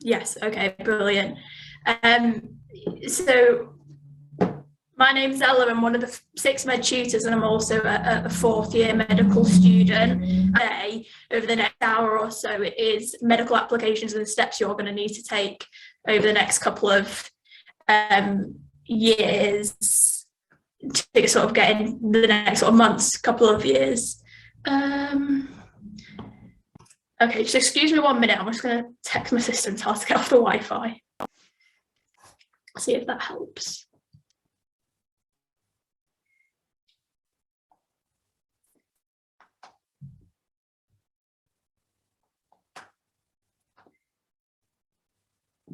Yes, okay, brilliant. So my name's Ella. I'm one of the 6 med tutors, and I'm also a 4th year medical student. Today, over the next hour or so, it is medical applications and the steps you're going to need to take over the next couple of years to sort of get in the next sort of months, couple of years. Okay, just excuse me 1 minute. I'm just going to text my sister and tell her to get off the Wi-Fi. See if that helps.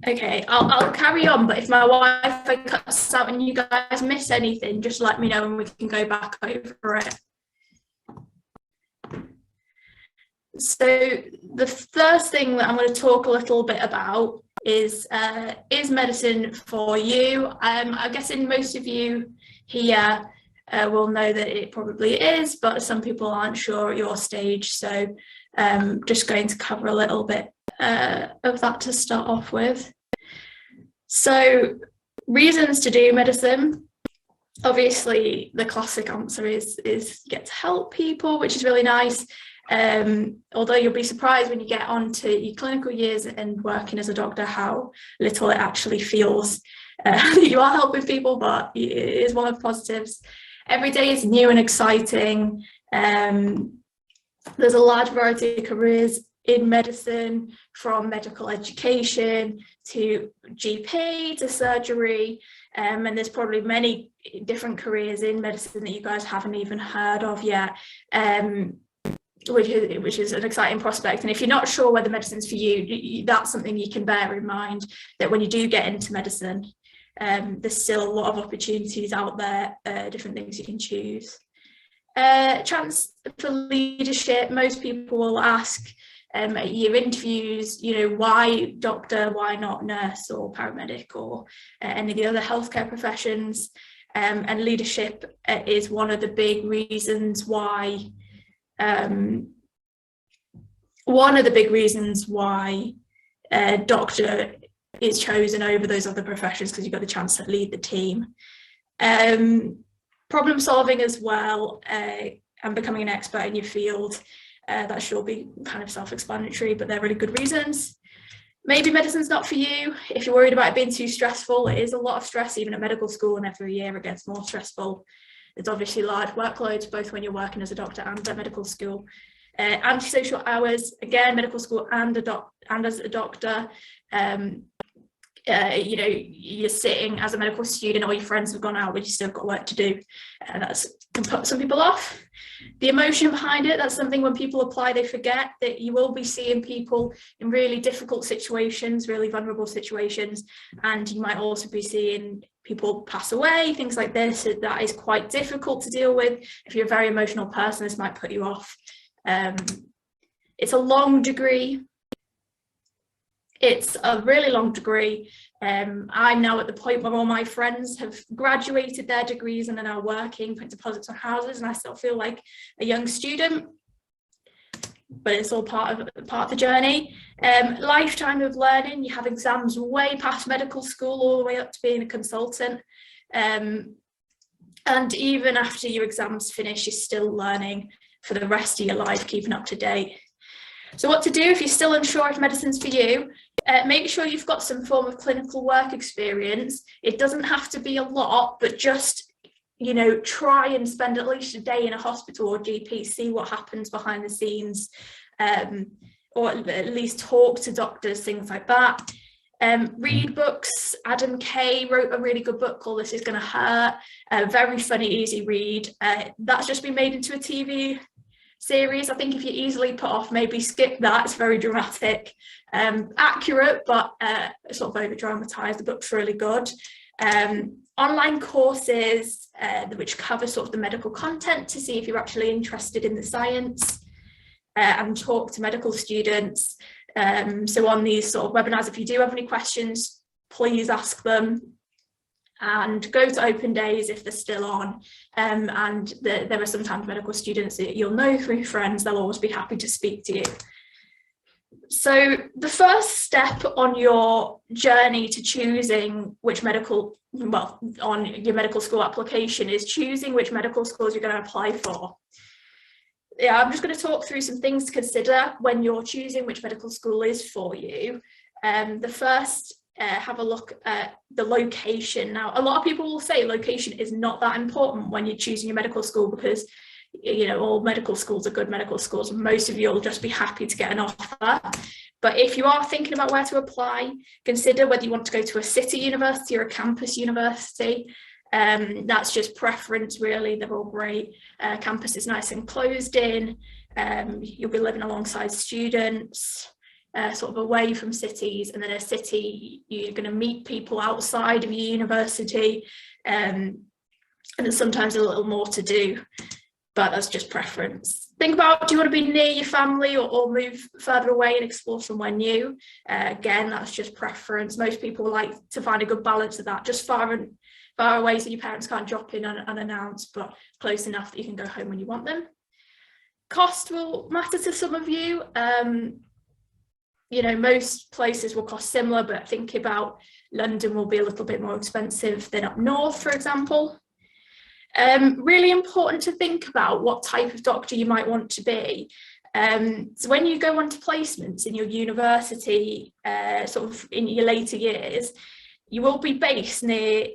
Okay, I'll carry on, but if my Wi-Fi cuts out and you guys miss anything, just let me know and we can go back over it. So the first thing that I'm going to talk a little bit about is medicine for you? I'm guessing most of you here will know that it probably is, but some people aren't sure at your stage, so just going to cover a little bit of that to start off with. So reasons to do medicine. Obviously the classic answer is get to help people, which is really nice. Although you'll be surprised when you get on to your clinical years and working as a doctor how little it actually feels that you are helping people, but it is one of the positives. Every day is new and exciting. There's a large variety of careers in medicine, from medical education to GP to surgery, and there's probably many different careers in medicine that you guys haven't even heard of yet, which is an exciting prospect. And if you're not sure whether medicine's for you, that's something you can bear in mind, that when you do get into medicine, there's still a lot of opportunities out there, different things you can choose. Chance for leadership. Most people will ask at your interviews, why doctor, why not nurse or paramedic or any of the other healthcare professions, and leadership is one of the big reasons why doctor is chosen over those other professions, because you've got the chance to lead the team. Problem solving as well, and becoming an expert in your field. That should all be kind of self-explanatory, but they're really good reasons. Maybe medicine's not for you if you're worried about it being too stressful. It is a lot of stress, even at medical school, and every year it gets more stressful. There's obviously large workloads, both when you're working as a doctor and at medical school. Antisocial hours, again, medical school and as a doctor. You're sitting as a medical student, all your friends have gone out, but you still got work to do. That can put some people off. The emotion behind it, that's something when people apply, they forget that you will be seeing people in really difficult situations, really vulnerable situations, and you might also be seeing people pass away, things like this. That is quite difficult to deal with. If you're a very emotional person, this might put you off. It's a long degree. It's a really long degree. I'm now at the point where all my friends have graduated their degrees and are now working, putting deposits on houses, and I still feel like a young student, but it's all part of the journey. Lifetime of learning. You have exams way past medical school, all the way up to being a consultant. And even after your exams finish, you're still learning for the rest of your life, keeping up to date. So what to do if you're still unsure if medicine's for you? Make sure you've got some form of clinical work experience. It doesn't have to be a lot, but just, try and spend at least a day in a hospital or GP, see what happens behind the scenes, or at least talk to doctors, things like that. Read books. Adam Kay wrote a really good book called This Is Gonna Hurt. Very funny, easy read. That's just been made into a TV series. I think if you're easily put off, maybe skip that. It's very dramatic, accurate, but sort of over dramatized. The book's really good. Online courses which cover sort of the medical content to see if you're actually interested in the science, and talk to medical students. So on these sort of webinars, if you do have any questions, please ask them. And go to open days if they're still on, and there are sometimes medical students that you'll know through friends. They'll always be happy to speak to you. So the first step on your journey to choosing which medical, well, on your medical school application is choosing which medical schools you're going to apply for. Yeah, I'm just going to talk through some things to consider when you're choosing which medical school is for you. The first, have a look at the location. Now, a lot of people will say location is not that important when you're choosing your medical school because, you know, all medical schools are good medical schools and most of you will just be happy to get an offer. But if you are thinking about where to apply, consider whether you want to go to a city university or a campus university. That's just preference, really. They're all great. Campus is nice and closed in. You'll be living alongside students, sort of away from cities, and then a city, you're going to meet people outside of your university, and there's sometimes a little more to do, but that's just preference. Think about, do you want to be near your family or move further away and explore somewhere new? Again, that's just preference. Most people like to find a good balance of that, just far away so your parents can't drop in unannounced, but close enough that you can go home when you want them. Cost will matter to some of you. You know, most places will cost similar, but think about London will be a little bit more expensive than up north, for example. Really important to think about what type of doctor you might want to be. So when you go on to placements in your university, sort of in your later years, you will be based near,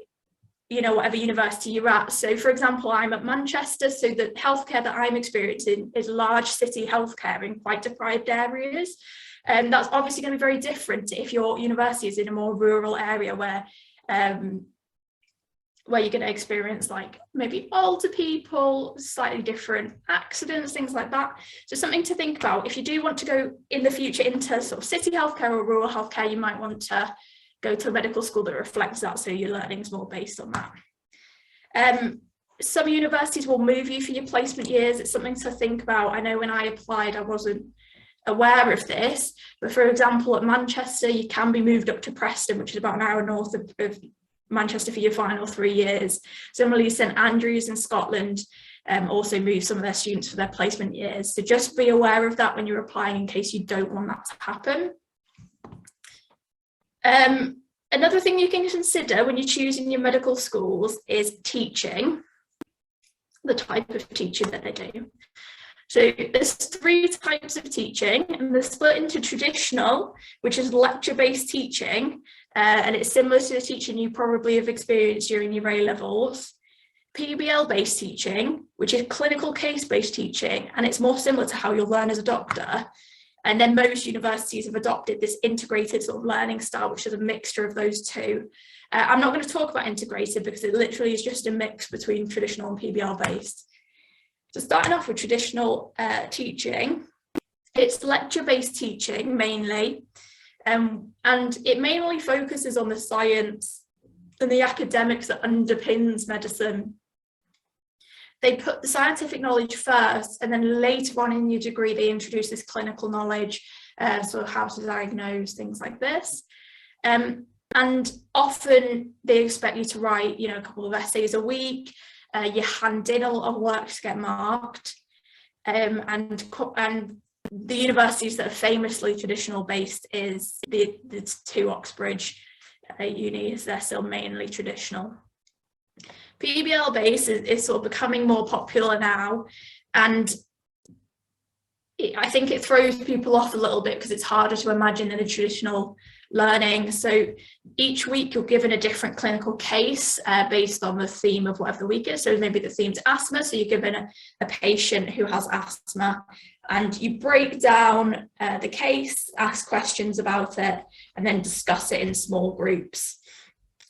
you know, whatever university you're at. So for example, I'm at Manchester, so the healthcare that I'm experiencing is large city healthcare in quite deprived areas. And that's obviously going to be very different if your university is in a more rural area where you're going to experience like maybe older people, slightly different accidents, things like that. So something to think about. If you do want to go in the future into sort of city healthcare or rural healthcare, you might want to go to a medical school that reflects that, so your learning is more based on that. Some universities will move you for your placement years. It's something to think about. I know when I applied, I wasn't aware of this, but for example, at Manchester, you can be moved up to Preston, which is about an hour north of Manchester for your final 3 years. Similarly, St Andrews in Scotland also move some of their students for their placement years. So just be aware of that when you're applying in case you don't want that to happen. Another thing you can consider when you're choosing your medical schools is teaching, the type of teaching that they do. So there's 3 types of teaching, and they're split into traditional, which is lecture-based teaching, and it's similar to the teaching you probably have experienced during your A-levels. PBL-based teaching, which is clinical case-based teaching, and it's more similar to how you'll learn as a doctor. And then most universities have adopted this integrated sort of learning style, which is a mixture of those two. I'm not going to talk about integrated because it literally is just a mix between traditional and PBL-based. So starting off with traditional teaching, it's lecture-based teaching mainly, and it mainly focuses on the science and the academics that underpins medicine. They put the scientific knowledge first, and then later on in your degree, they introduce this clinical knowledge, sort of how to diagnose, things like this. And often they expect you to write, you know, a couple of essays a week. You hand in a lot of work to get marked, and the universities that are famously traditional based is the 2 Oxbridge unis. They're still mainly traditional. PBL based is sort of becoming more popular now, and I think it throws people off a little bit because it's harder to imagine than a traditional learning. So each week you're given a different clinical case based on the theme of whatever the week is. So maybe the theme's asthma, so you're given a patient who has asthma, and you break down the case, ask questions about it, and then discuss it in small groups.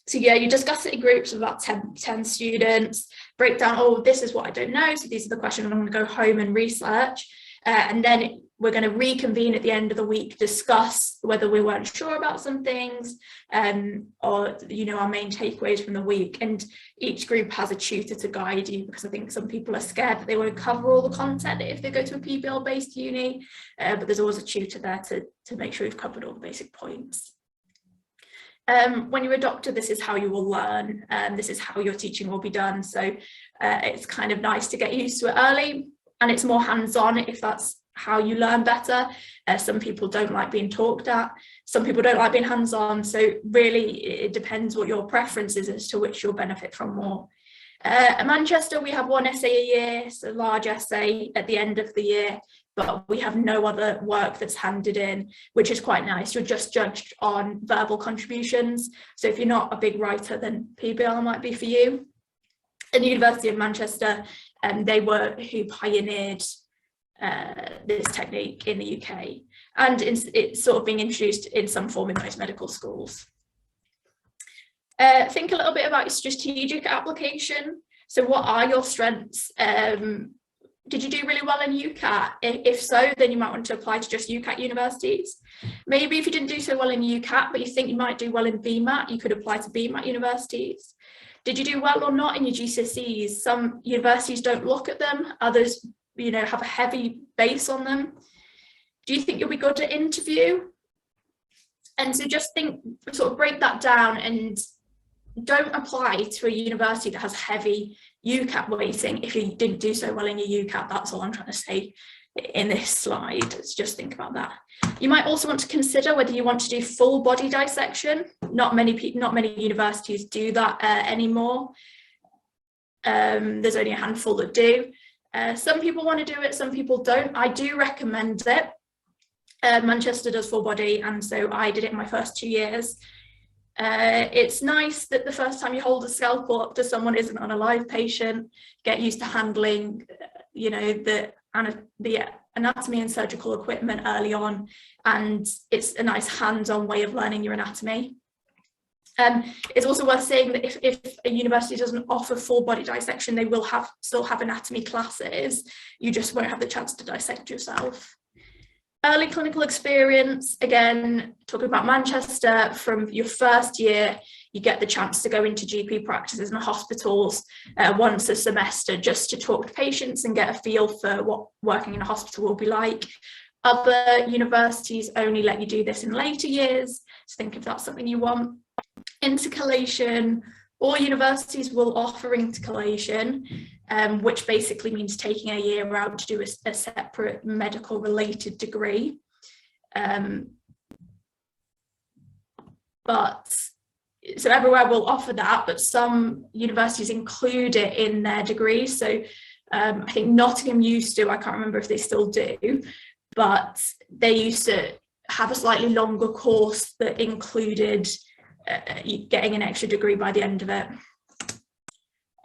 So yeah, you discuss it in groups of about 10 students, break down, oh, this is what I don't know, so these are the questions I'm going to go home and research. And then we're going to reconvene at the end of the week, discuss whether we weren't sure about some things, or, you know, our main takeaways from the week. And each group has a tutor to guide you, because I think some people are scared that they won't cover all the content if they go to a PBL-based uni, but there's always a tutor there to make sure you've covered all the basic points. When you're a doctor, this is how you will learn, this is how your teaching will be done. So it's kind of nice to get used to it early, and it's more hands-on if that's how you learn better. Some people don't like being talked at, some people don't like being hands-on, so really it depends what your preference is as to which you'll benefit from more. At Manchester, we have one essay a year, so a large essay at the end of the year, but we have no other work that's handed in, which is quite nice. You're just judged on verbal contributions. So if you're not a big writer, then PBL might be for you. At the University of Manchester, they were who pioneered this technique in the UK, and it's sort of being introduced in some form in most medical schools. Think a little bit about your strategic application. So what are your strengths? Did you do really well in UCAT? If so, then you might want to apply to just UCAT universities. Maybe if you didn't do so well in UCAT, but you think you might do well in BMAT, you could apply to BMAT universities. Did you do well or not in your GCSEs? Some universities don't look at them, others, have a heavy base on them. Do you think you'll be good at interview? And so just sort of break that down, and don't apply to a university that has heavy UCAT weighting if you didn't do so well in your UCAT. That's all I'm trying to say in this slide. Just think about that. You might also want to consider whether you want to do full body dissection. Not many universities do that anymore. There's only a handful that do. Some people want to do it, some people don't. I do recommend it. Manchester does full body, and so I did it in my first 2 years. It's nice that the first time you hold a scalpel up to someone isn't on a live patient. Get used to handling, the anatomy and surgical equipment early on, and it's a nice hands-on way of learning your anatomy. It's also worth saying that if a university doesn't offer full body dissection, they will still have anatomy classes. You just won't have the chance to dissect yourself. Early clinical experience, again, talking about Manchester, from your first year, you get the chance to go into GP practices and hospitals once a semester just to talk to patients and get a feel for what working in a hospital will be like. Other universities only let you do this in later years, so think if that's something you want. Intercalation, all universities will offer intercalation, which basically means taking a year out to do a separate medical related degree. So everywhere will offer that, but some universities include it in their degrees. So I think Nottingham used to, I can't remember if they still do, but they used to have a slightly longer course that included getting an extra degree by the end of it.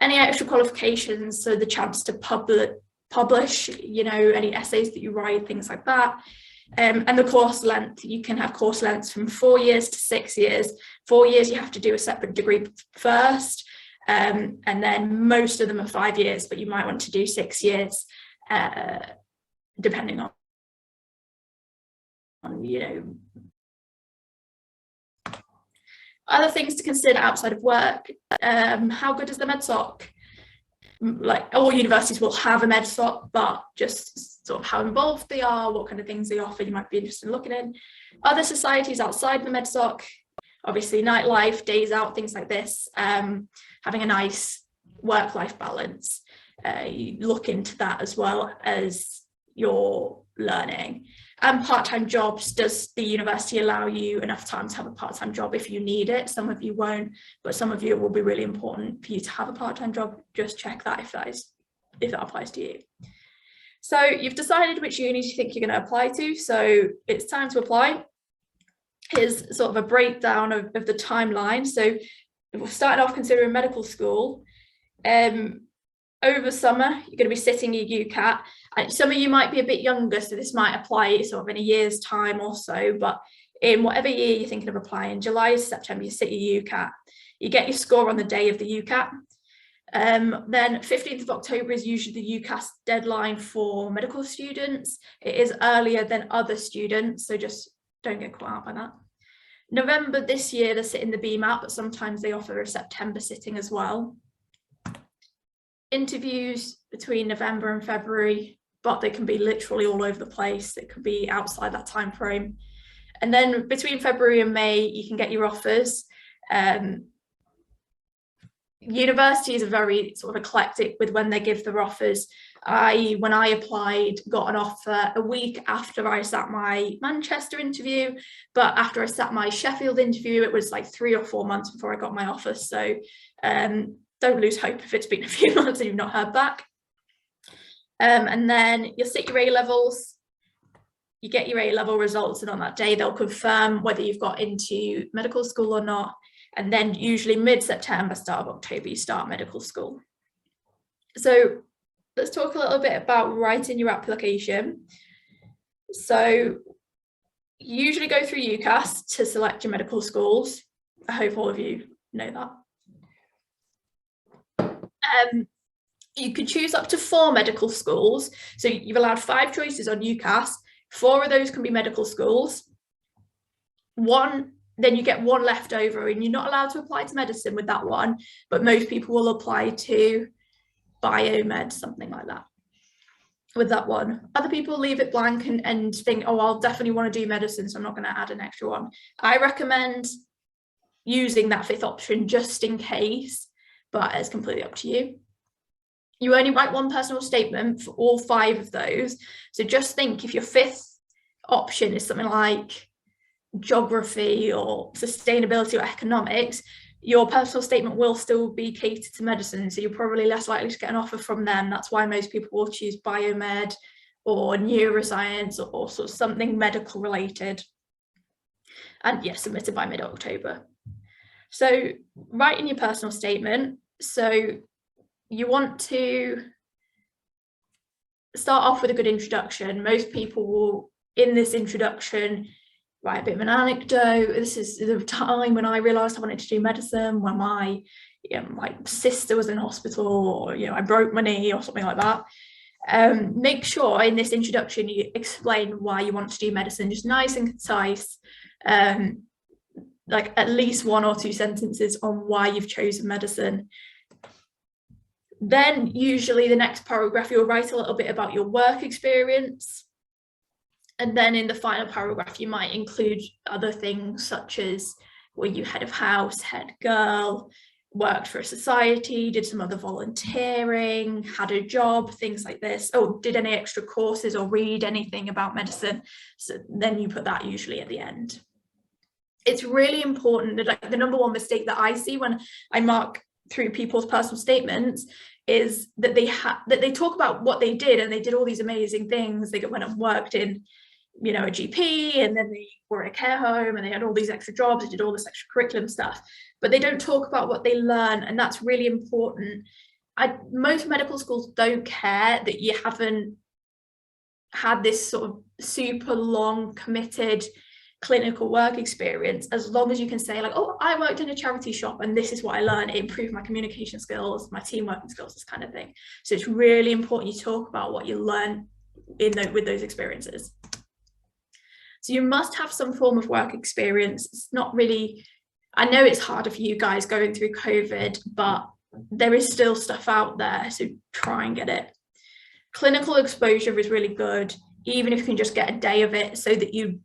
Any extra qualifications, so the chance to publish, any essays that you write, things like that. And the course length, you can have course lengths from 4 years to 6 years. 4 years, you have to do a separate degree first, and then most of them are 5 years, but you might want to do 6 years, depending on Other things to consider outside of work. How good is the medsoc? Like, all universities will have a medsoc, but just sort of how involved they are, what kind of things they offer, you might be interested in looking in. Other societies outside the medsoc, obviously nightlife, days out, things like this, having a nice work-life balance. You look into that as well as your learning. And part-time jobs, does the university allow you enough time to have a part-time job if you need it? Some of you won't, but some of you, it will be really important for you to have a part-time job. Just check that if that applies to you. So you've decided which unis you think you're going to apply to, so it's time to apply. Here's sort of a breakdown of the timeline. So we're starting off considering medical school. Over summer, you're going to be sitting your UCAT. And some of you might be a bit younger, so this might apply sort of in a year's time or so, but in whatever year you're thinking of applying, July to September, you sit your UCAT. You get your score on the day of the UCAT. Then 15th of October is usually the UCAS deadline for medical students. It is earlier than other students, so just don't get caught out by that. November this year, they're sitting the BMAT, but sometimes they offer a September sitting as well. Interviews between November and February, but they can be literally all over the place. It could be outside that time frame. And then between February and May, you can get your offers. Universities are very sort of eclectic with when they give their offers. When I applied, got an offer a week after I sat my Manchester interview, but after I sat my Sheffield interview, it was like 3 or 4 months before I got my offer. So don't lose hope if it's been a few months and you've not heard back. And then you'll sit your A-levels, you get your A-level results, and on that day they'll confirm whether you've got into medical school or not. And then usually mid-September, start of October, you start medical school. So let's talk a little bit about writing your application. So you usually go through UCAS to select your medical schools. I hope all of you know that. You can choose up to 4 medical schools. So you've allowed 5 choices on UCAS. 4 of those can be medical schools. Then you get 1 left over, and you're not allowed to apply to medicine with that one, but most people will apply to biomed, something like that, with that one. Other people leave it blank and think, oh, I'll definitely want to do medicine, so I'm not going to add an extra one. I recommend using that 5th option just in case, but it's completely up to you. You only write 1 personal statement for all 5 of those. So just think, if your 5th option is something like geography or sustainability or economics, your personal statement will still be catered to medicine, so you're probably less likely to get an offer from them. That's why most people will choose biomed or neuroscience or sort of something medical related. And yes, submitted by mid-October. So writing your personal statement, so you want to start off with a good introduction. Most people will, in this introduction, write a bit of an anecdote. This is the time when I realised I wanted to do medicine, when my sister was in hospital, or I broke my knee or something like that. Make sure in this introduction you explain why you want to do medicine, just nice and concise, like at least 1 or 2 sentences on why you've chosen medicine. Then usually the next paragraph you'll write a little bit about your work experience. And then in the final paragraph, you might include other things such as, were you head of house, head girl, worked for a society, did some other volunteering, had a job, things like this. Oh, did any extra courses or read anything about medicine? So then you put that usually at the end. It's really important that, like, the number 1 mistake that I see when I mark through people's personal statements is that they talk about what they did, and they did all these amazing things. They went and worked in a GP, and then they were in a care home, and they had all these extra jobs, they did all this extra curriculum stuff, but they don't talk about what they learn, and that's really important. Most medical schools don't care that you haven't had this sort of super long committed clinical work experience, as long as you can say, like, oh, I worked in a charity shop and this is what I learned, it improved my communication skills, my team working skills, this kind of thing. So it's really important you talk about what you learn with those experiences. So you must have some form of work experience. It's not really, I know it's harder for you guys going through COVID, but there is still stuff out there, so try and get it. Clinical exposure is really good, even if you can just get a day of it, so that you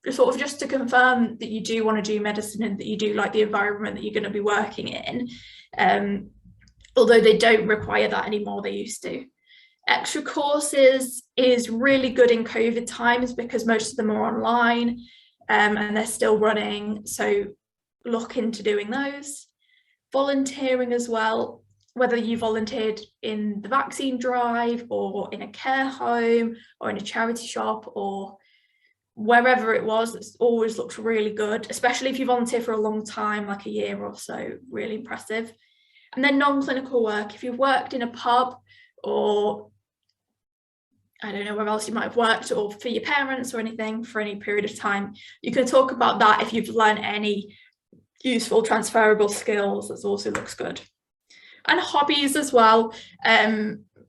sort of just to confirm that you do want to do medicine and that you do like the environment that you're going to be working in. Although they don't require that anymore, they used to. Extra courses is really good in COVID times because most of them are online, and they're still running, so look into doing those. Volunteering as well, whether you volunteered in the vaccine drive or in a care home or in a charity shop or wherever it was, it always looks really good, especially if you volunteer for a long time, like a year or so, really impressive. And then non-clinical work, if you've worked in a pub, or I don't know where else you might have worked, or for your parents or anything for any period of time, you can talk about that if you've learned any useful transferable skills. That also looks good. And hobbies as well,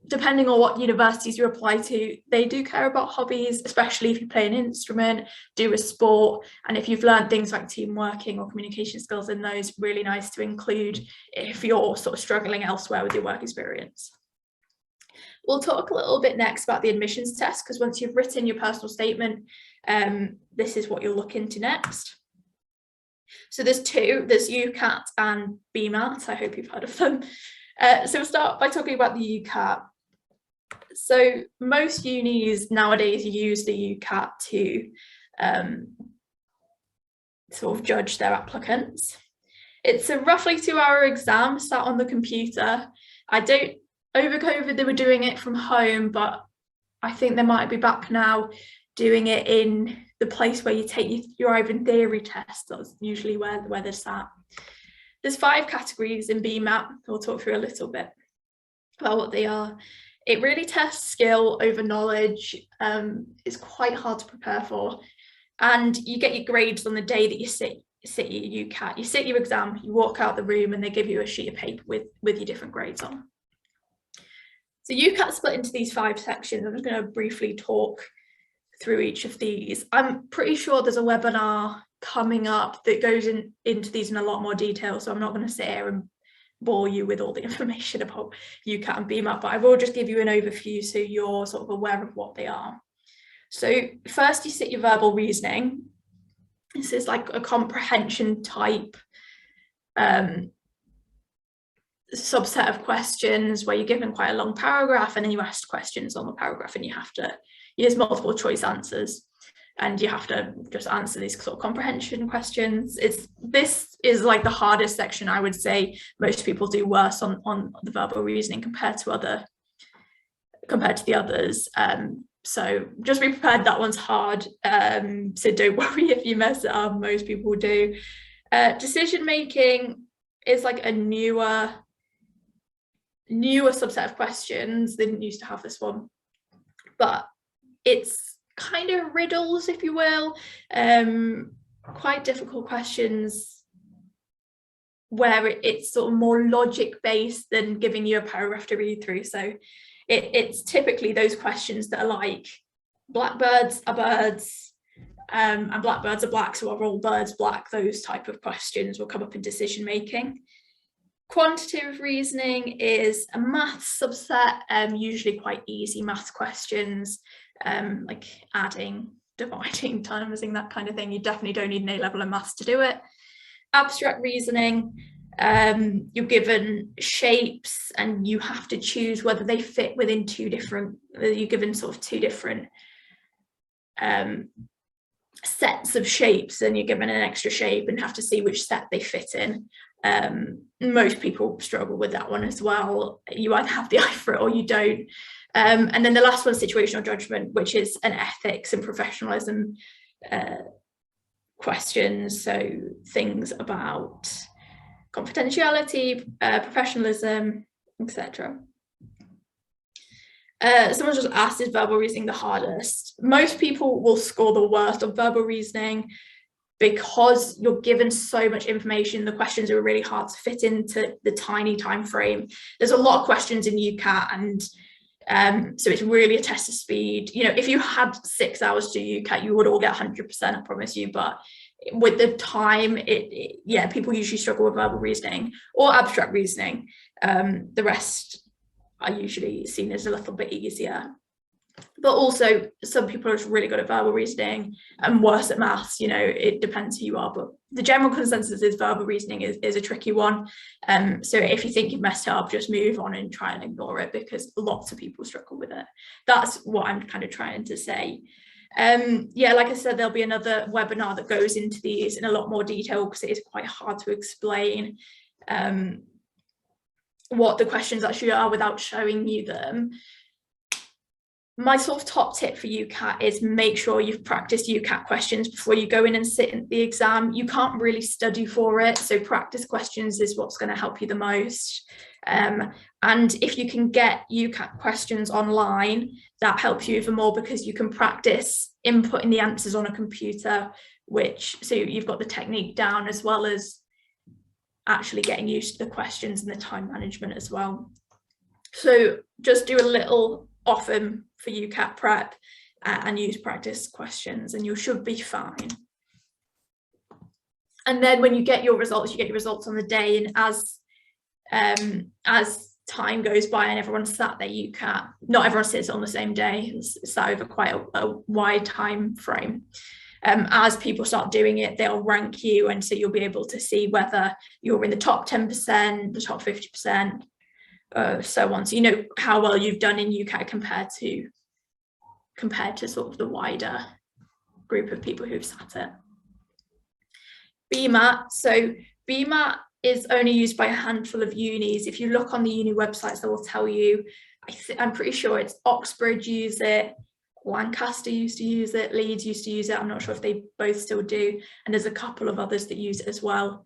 depending on what universities you apply to, they do care about hobbies, especially if you play an instrument, do a sport, and if you've learned things like team working or communication skills in those, really nice to include if you're sort of struggling elsewhere with your work experience. We'll talk a little bit next about the admissions test, because once you've written your personal statement, this is what you'll look into next. So there's 2, there's UCAT and BMAT. I hope you've heard of them. So we'll start by talking about the UCAT. So most unis nowadays use the UCAT to sort of judge their applicants. It's a roughly 2-hour exam sat on the computer. Over COVID, they were doing it from home, but I think they might be back now doing it in the place where you take your open theory test. That's usually where they're sat. There's 5 categories in BMAT. We'll talk through a little bit about what they are. It really tests skill over knowledge. It's quite hard to prepare for. And you get your grades on the day that you sit your UCAT. You sit your exam, you walk out the room, and they give you a sheet of paper with your different grades on. So UCAT split into these 5 sections. I'm just going to briefly talk through each of these. I'm pretty sure there's a webinar coming up that goes into these in a lot more detail, so I'm not going to sit here and bore you with all the information about UCAT and BMAT, but I will just give you an overview so you're sort of aware of what they are. So first you sit your verbal reasoning. This is like a comprehension type subset of questions where you're given quite a long paragraph and then you ask questions on the paragraph and use multiple choice answers and you have to just answer these sort of comprehension questions. This is like the hardest section. I would say most people do worse on the verbal reasoning compared to the others. So just be prepared, that one's hard. So don't worry if you mess it up, most people do. Decision making is like a newer subset of questions. They didn't used to have this one, but it's kind of riddles, if you will, quite difficult questions where it's sort of more logic based than giving you a paragraph to read through. So it's typically those questions that are like, blackbirds are birds, and blackbirds are black, so are all birds black? Those type of questions will come up in decision making. Quantitative reasoning is a maths subset, usually quite easy maths questions, like adding, dividing, timesing, that kind of thing. You definitely don't need an A-level in maths to do it. Abstract reasoning, you're given shapes and you have to choose whether they fit within you're given sort of 2 different sets of shapes, and you're given an extra shape and have to see which set they fit in. Most people struggle with that one as well. You either have the eye for it or you don't. And then the last one, situational judgment, which is an ethics and professionalism questions. So things about confidentiality, professionalism, etc. Someone just asked, is verbal reasoning the hardest? Most people will score the worst on verbal reasoning because you're given so much information. The questions are really hard to fit into the tiny time frame. There's a lot of questions in UCAT, and so it's really a test of speed. You know, if you had 6 hours to UCAT, you would all get 100%, I promise you. But with the time, yeah, people usually struggle with verbal reasoning or abstract reasoning. The rest are usually seen as a little bit easier. But also some people are just really good at verbal reasoning and worse at maths. You know, it depends who you are, but the general consensus is verbal reasoning is a tricky one. So if you think you've messed it up, just move on and try and ignore it, because lots of people struggle with it. That's what I'm kind of trying to say. Yeah, like I said, there'll be another webinar that goes into these in a lot more detail, because it is quite hard to explain what the questions actually are without showing you them. My sort of top tip for UCAT is make sure you've practiced UCAT questions before you go in and sit in the exam. You can't really study for it, so practice questions is what's going to help you the most. And if you can get UCAT questions online, that helps you even more, because you can practice inputting the answers on a computer, so you've got the technique down, as well as actually getting used to the questions and the time management as well. So just do a little often for UCAT prep and use practice questions, and you should be fine. And then when you get your results, you get your results on the day, and as time goes by and everyone's sat their UCAT, not everyone sits on the same day, it's sat over quite a wide time frame. As people start doing it, they'll rank you, and so you'll be able to see whether you're in the top 10%, the top 50%, so on. So you know how well you've done in UCAT compared to sort of the wider group of people who've sat it. BMAT. So BMAT is only used by a handful of unis. If you look on the uni websites, they will tell you. I'm pretty sure it's Oxbridge use it, Lancaster used to use it, Leeds used to use it. I'm not sure if they both still do. And there's a couple of others that use it as well.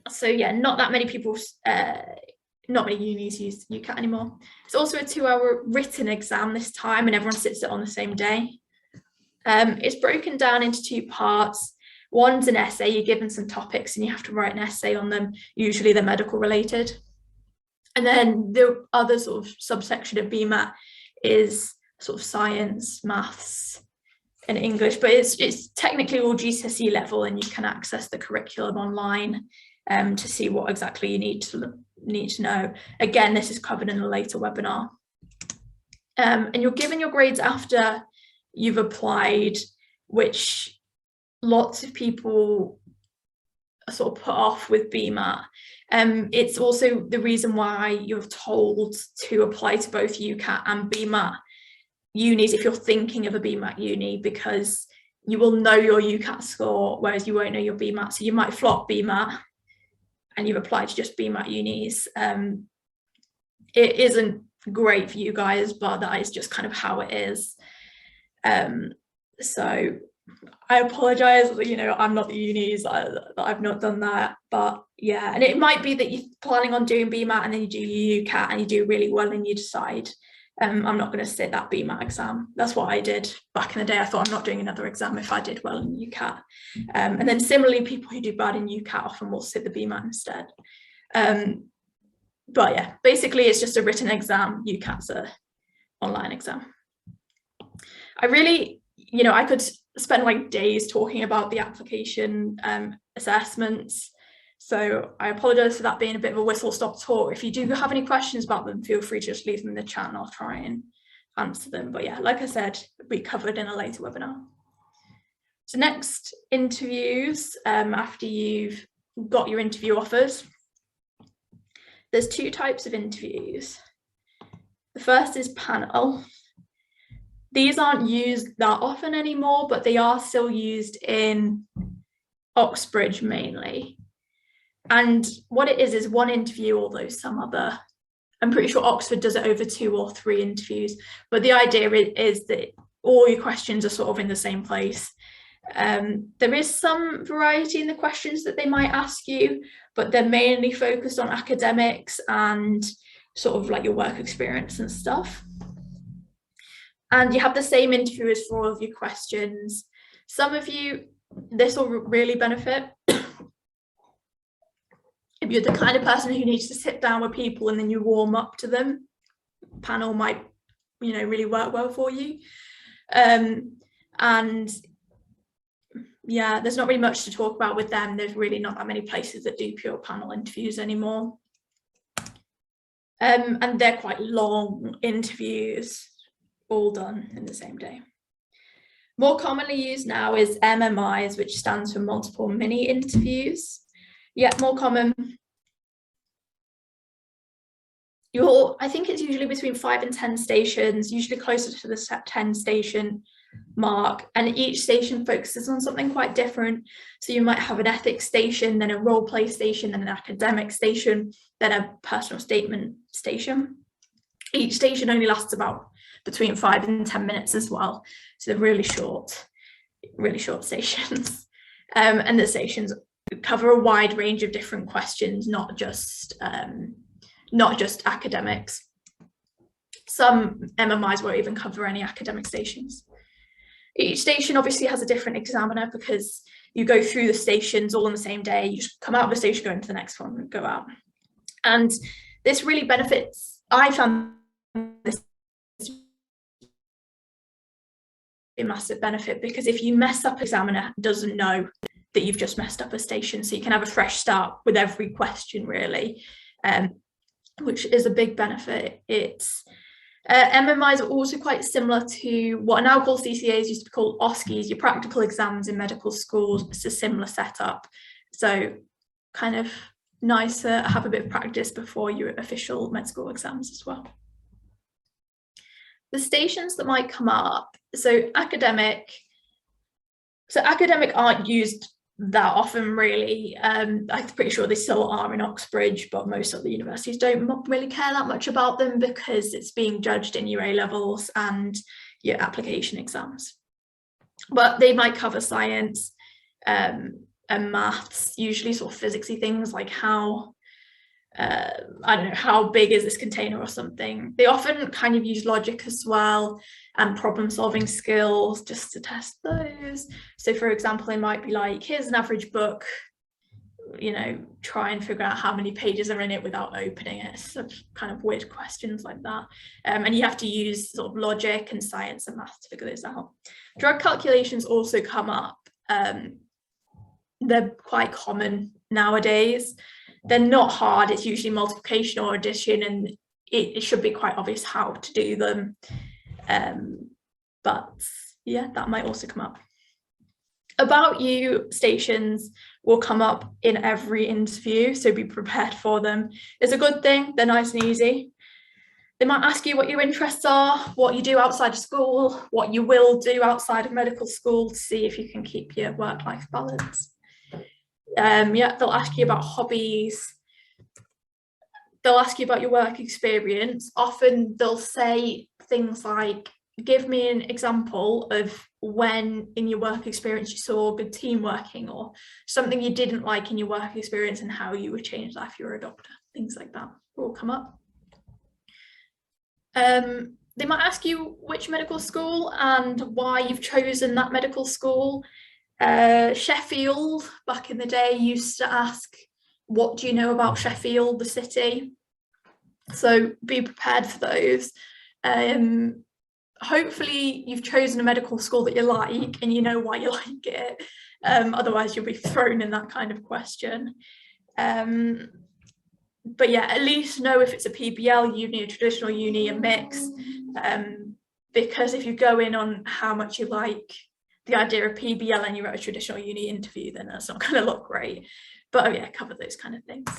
So yeah, not that many people, not many unis use UCAT anymore. It's also a 2-hour written exam this time, and everyone sits it on the same day. It's broken down into 2 parts. One's an essay. You're given some topics and you have to write an essay on them. Usually they're medical related. And then the other sort of subsection of BMAT is sort of science, maths, and English, but it's technically all GCSE level, and you can access the curriculum online to see what exactly you need to know. Again, this is covered in a later webinar. And you're given your grades after you've applied, which lots of people are sort of put off with BMAT. It's also the reason why you're told to apply to both UCAT and BMAT unis if you're thinking of a BMAT uni, because you will know your UCAT score, whereas you won't know your BMAT. So you might flop BMAT and you've applied to just BMAT unis. It isn't great for you guys, but that is just kind of how it is. So I apologize, you know, I'm not the unis, I've not done that, but yeah. And it might be that you're planning on doing BMAT and then you do your UCAT and you do really well and you decide, I'm not going to sit that BMAT exam. That's what I did back in the day. I thought, I'm not doing another exam if I did well in UCAT. And then similarly, people who do bad in UCAT often will sit the BMAT instead. But yeah, basically it's just a written exam. UCAT's an online exam. I really, you know, I could spend like days talking about the application assessments. So I apologize for that being a bit of a whistle-stop tour. If you do have any questions about them, feel free to just leave them in the chat and I'll try and answer them. But yeah, like I said, we covered in a later webinar. So next, interviews. After you've got your interview offers, there's 2 types of interviews. The first is panel. These aren't used that often anymore, but they are still used in Oxbridge mainly. And what it is 1 interview, although some other, I'm pretty sure Oxford does it over 2 or 3 interviews. But the idea is that all your questions are sort of in the same place. There is some variety in the questions that they might ask you, but they're mainly focused on academics and sort of like your work experience and stuff. And you have the same interviewers for all of your questions. Some of you, this will really benefit. If you're the kind of person who needs to sit down with people and then you warm up to them, panel might, you know, really work well for you. And yeah, there's not really much to talk about with them. There's really not that many places that do pure panel interviews anymore. And they're quite long interviews, all done in the same day. More commonly used now is MMIs, which stands for multiple mini interviews. Yeah, more common. I think it's usually between 5 and 10 stations, usually closer to the 10 station mark, and each station focuses on something quite different. So you might have an ethics station, then a role play station, then an academic station, then a personal statement station. Each station only lasts about between 5 and 10 minutes as well. So they're really short stations. And the stations cover a wide range of different questions, not just academics. Some MMIs won't even cover any academic stations. Each station obviously has a different examiner because you go through the stations all on the same day. You just come out of the station, go into the next one and go out. And this really benefits, I found this a massive benefit, because if you mess up, examiner doesn't know that you've just messed up a station, so you can have a fresh start with every question really, which is a big benefit. It's MMIs are also quite similar to what are now called CCAs, used to be called OSCEs, your practical exams in medical schools. It's a similar setup, so kind of nice to have a bit of practice before your official med school exams as well. The stations that might come up, so academic aren't used that often really. I'm pretty sure they still are in Oxbridge, but most of the universities don't really care that much about them because it's being judged in your A-levels and your application exams. But they might cover science and maths, usually sort of physicsy things like how, I don't know, how big is this container or something. They often kind of use logic as well and problem solving skills just to test those. So for example, it might be like, here's an average book, you know, try and figure out how many pages are in it without opening it. Such kind of weird questions like that. And you have to use sort of logic and science and math to figure this out. Drug calculations also come up. They're quite common nowadays. They're not hard. It's usually multiplication or addition, and it should be quite obvious how to do them. But yeah, that might also come up. About you stations will come up in every interview, so be prepared for them. It's a good thing. They're nice and easy. They might ask you what your interests are, what you do outside of school, what you will do outside of medical school to see if you can keep your work-life balance. Yeah, they'll ask you about hobbies. They'll ask you about your work experience. Often they'll say things like, give me an example of when in your work experience you saw good team working, or something you didn't like in your work experience and how you would change that if you were a doctor. Things like that will come up. They might ask you which medical school and why you've chosen that medical school. Sheffield, back in the day, used to ask, what do you know about Sheffield, the city? So be prepared for those. Hopefully you've chosen a medical school that you like and you know why you like it. Otherwise you'll be thrown in that kind of question. But yeah, at least know if it's a PBL uni, a traditional uni, a mix. Because if you go in on how much you like the idea of PBL and you're at a traditional uni interview, then that's not going to look great. But yeah, cover those kind of things.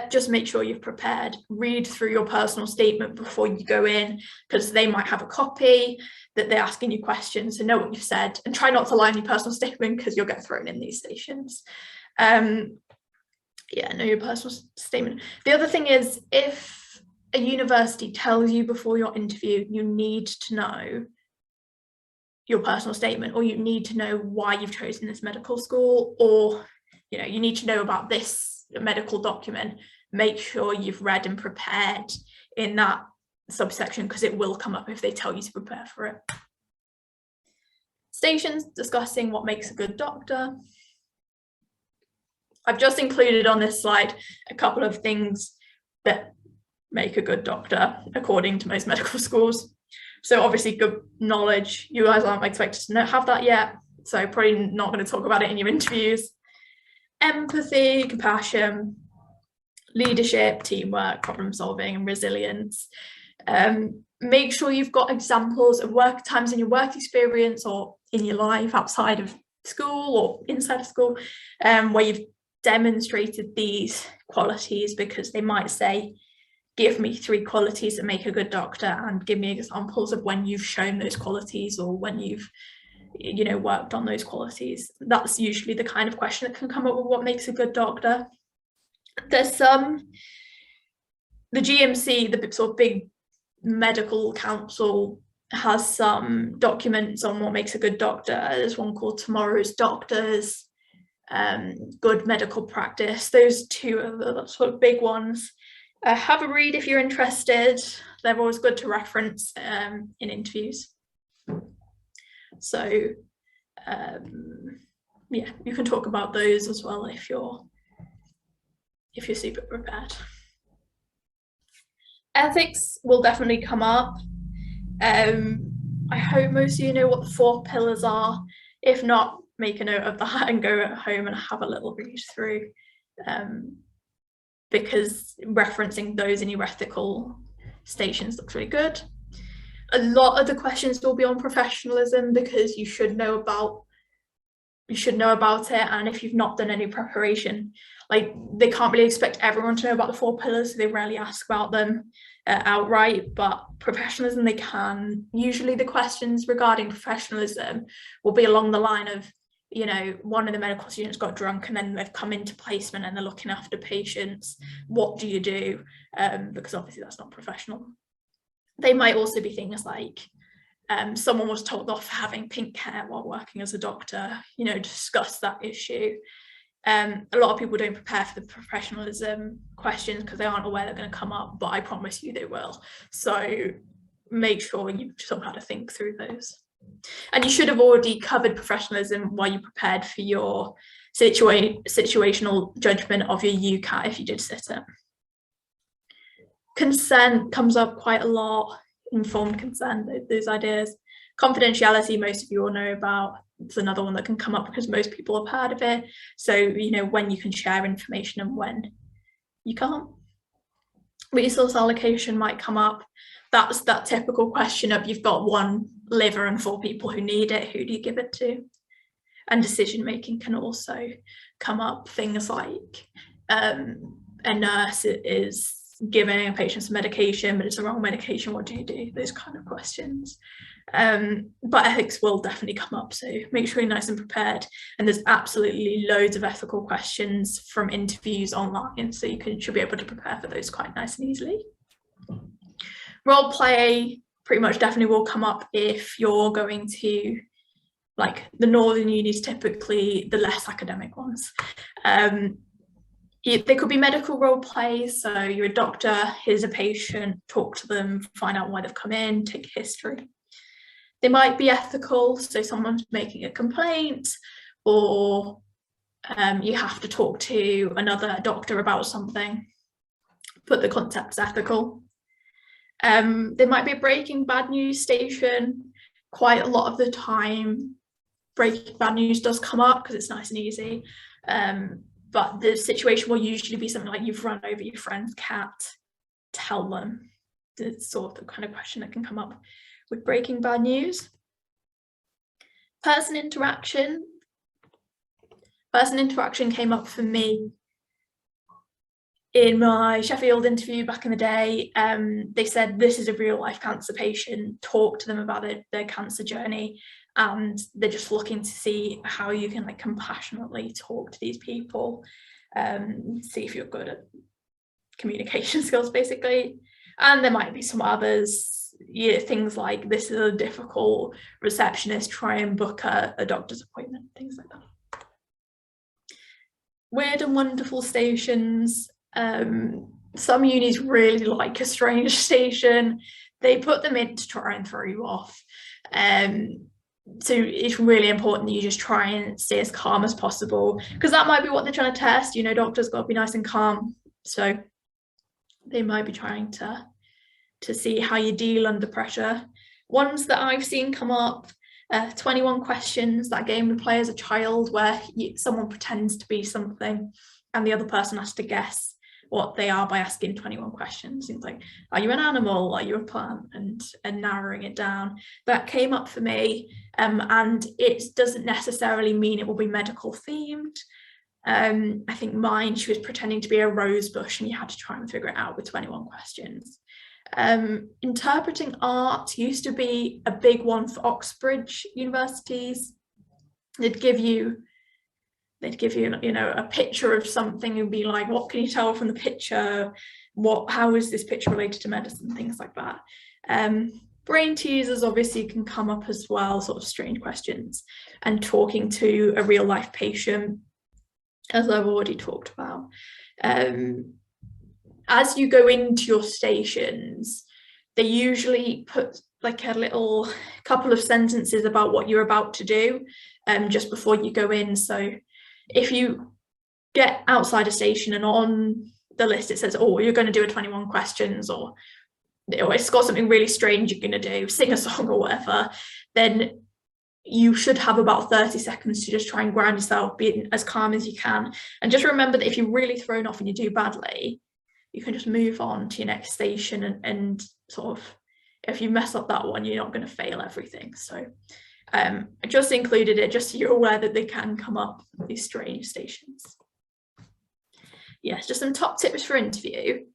Just make sure you've prepared. Read through your personal statement before you go in, because they might have a copy that they're asking you questions, so know what you've said, and try not to lie in your personal statement because you'll get thrown in these stations. Yeah, know your personal statement. The other thing is, if a university tells you before your interview, you need to know your personal statement, or you need to know why you've chosen this medical school, or you know, you need to know about this medical document. Make sure you've read and prepared in that subsection, because it will come up if they tell you to prepare for it. Stations discussing what makes a good doctor. I've just included on this slide a couple of things that make a good doctor according to most medical schools. So obviously good knowledge. You guys aren't expected to have that yet, so probably not going to talk about it in your interviews. Empathy, compassion, leadership, teamwork, problem solving, and resilience. Make sure you've got examples of work times in your work experience or in your life outside of school or inside of school, where you've demonstrated these qualities, because they might say, give me 3 qualities that make a good doctor and give me examples of when you've shown those qualities or when you've, you know, worked on those qualities. That's usually the kind of question that can come up with what makes a good doctor. There's the GMC, the sort of big medical council, has some documents on what makes a good doctor. There's one called Tomorrow's Doctors, Good Medical Practice. Those 2 are the sort of big ones. Have a read if you're interested. They're always good to reference in interviews. So yeah, you can talk about those as well if you're super prepared. Ethics will definitely come up. I hope most of you know what the 4 pillars are. If not, make a note of that and go at home and have a little read through, because referencing those in your ethical stations looks really good. A lot of the questions will be on professionalism, because you should know about you should know about it. And if you've not done any preparation, like, they can't really expect everyone to know about the 4 pillars, so they rarely ask about them outright. But professionalism, they can. Usually the questions regarding professionalism will be along the line of, you know, one of the medical students got drunk and then they've come into placement and they're looking after patients. What do you do? Because obviously that's not professional. They might also be things like, someone was told off for having pink hair while working as a doctor, you know, discuss that issue. A lot of people don't prepare for the professionalism questions because they aren't aware they're going to come up, but I promise you they will. So make sure you know how to think through those. And you should have already covered professionalism while you prepared for your situational judgment of your UCAT if you did sit it. Consent comes up quite a lot. Informed consent, those ideas. Confidentiality, most of you all know about. It's another one that can come up because most people have heard of it. So, you know, when you can share information and when you can't. Resource allocation might come up. That's that typical question of, you've got 1 liver and 4 people who need it, who do you give it to? And decision making can also come up. Things like a nurse is giving a patient some medication, but it's the wrong medication, what do you do? Those kind of questions. But ethics will definitely come up, so make sure you're nice and prepared. And there's absolutely loads of ethical questions from interviews online, so you should be able to prepare for those quite nice and easily. Role play pretty much definitely will come up if you're going to, like, the northern unis, typically the less academic ones. They could be medical role plays, so you're a doctor, here's a patient, talk to them, find out why they've come in, take history. They might be ethical, so someone's making a complaint, or you have to talk to another doctor about something, but the concept's ethical. There might be a Breaking Bad News station. Quite a lot of the time, Breaking Bad News does come up because it's nice and easy. But the situation will usually be something like, you've run over your friend's cat, tell them. It's sort of the kind of question that can come up with Breaking Bad News. Person interaction. Person interaction came up for me in my Sheffield interview back in the day. They said, this is a real life cancer patient, talk to them about their cancer journey. And they're just looking to see how you can, like, compassionately talk to these people, see if you're good at communication skills, basically. And there might be some others, things like, this is a difficult receptionist, try and book a doctor's appointment, things like that. Weird and wonderful stations. Some unis really like a strange station. They put them in to try and throw you off. So it's really important that you just try and stay as calm as possible, because that might be what they're trying to test. You know, doctors got to be nice and calm, so they might be trying to see how you deal under pressure. Ones that I've seen come up, 21 questions, that game we play as a child where someone pretends to be something and the other person has to guess what they are by asking 21 questions. It's like, are you an animal? Are you a plant? And narrowing it down. That came up for me, and it doesn't necessarily mean it will be medical themed. I think mine, she was pretending to be a rose bush and you had to try and figure it out with 21 questions. Interpreting art used to be a big one for Oxbridge universities. They'd give you, you know, a picture of something and be like, what can you tell from the picture? How is this picture related to medicine? Things like that. Brain teasers obviously can come up as well, sort of strange questions, and talking to a real life patient, as I've already talked about. As you go into your stations, they usually put like a little couple of sentences about what you're about to do just before you go in. So if you get outside a station and on the list it says, oh, you're going to do a 21 questions, or it's got something really strange you're going to do, sing a song or whatever, then you should have about 30 seconds to just try and ground yourself, be as calm as you can. And just remember that if you're really thrown off and you do badly, you can just move on to your next station and sort of, if you mess up that one, you're not going to fail everything. So I just included it just so you're aware that they can come up, these strange stations. Yes, just some top tips for interview.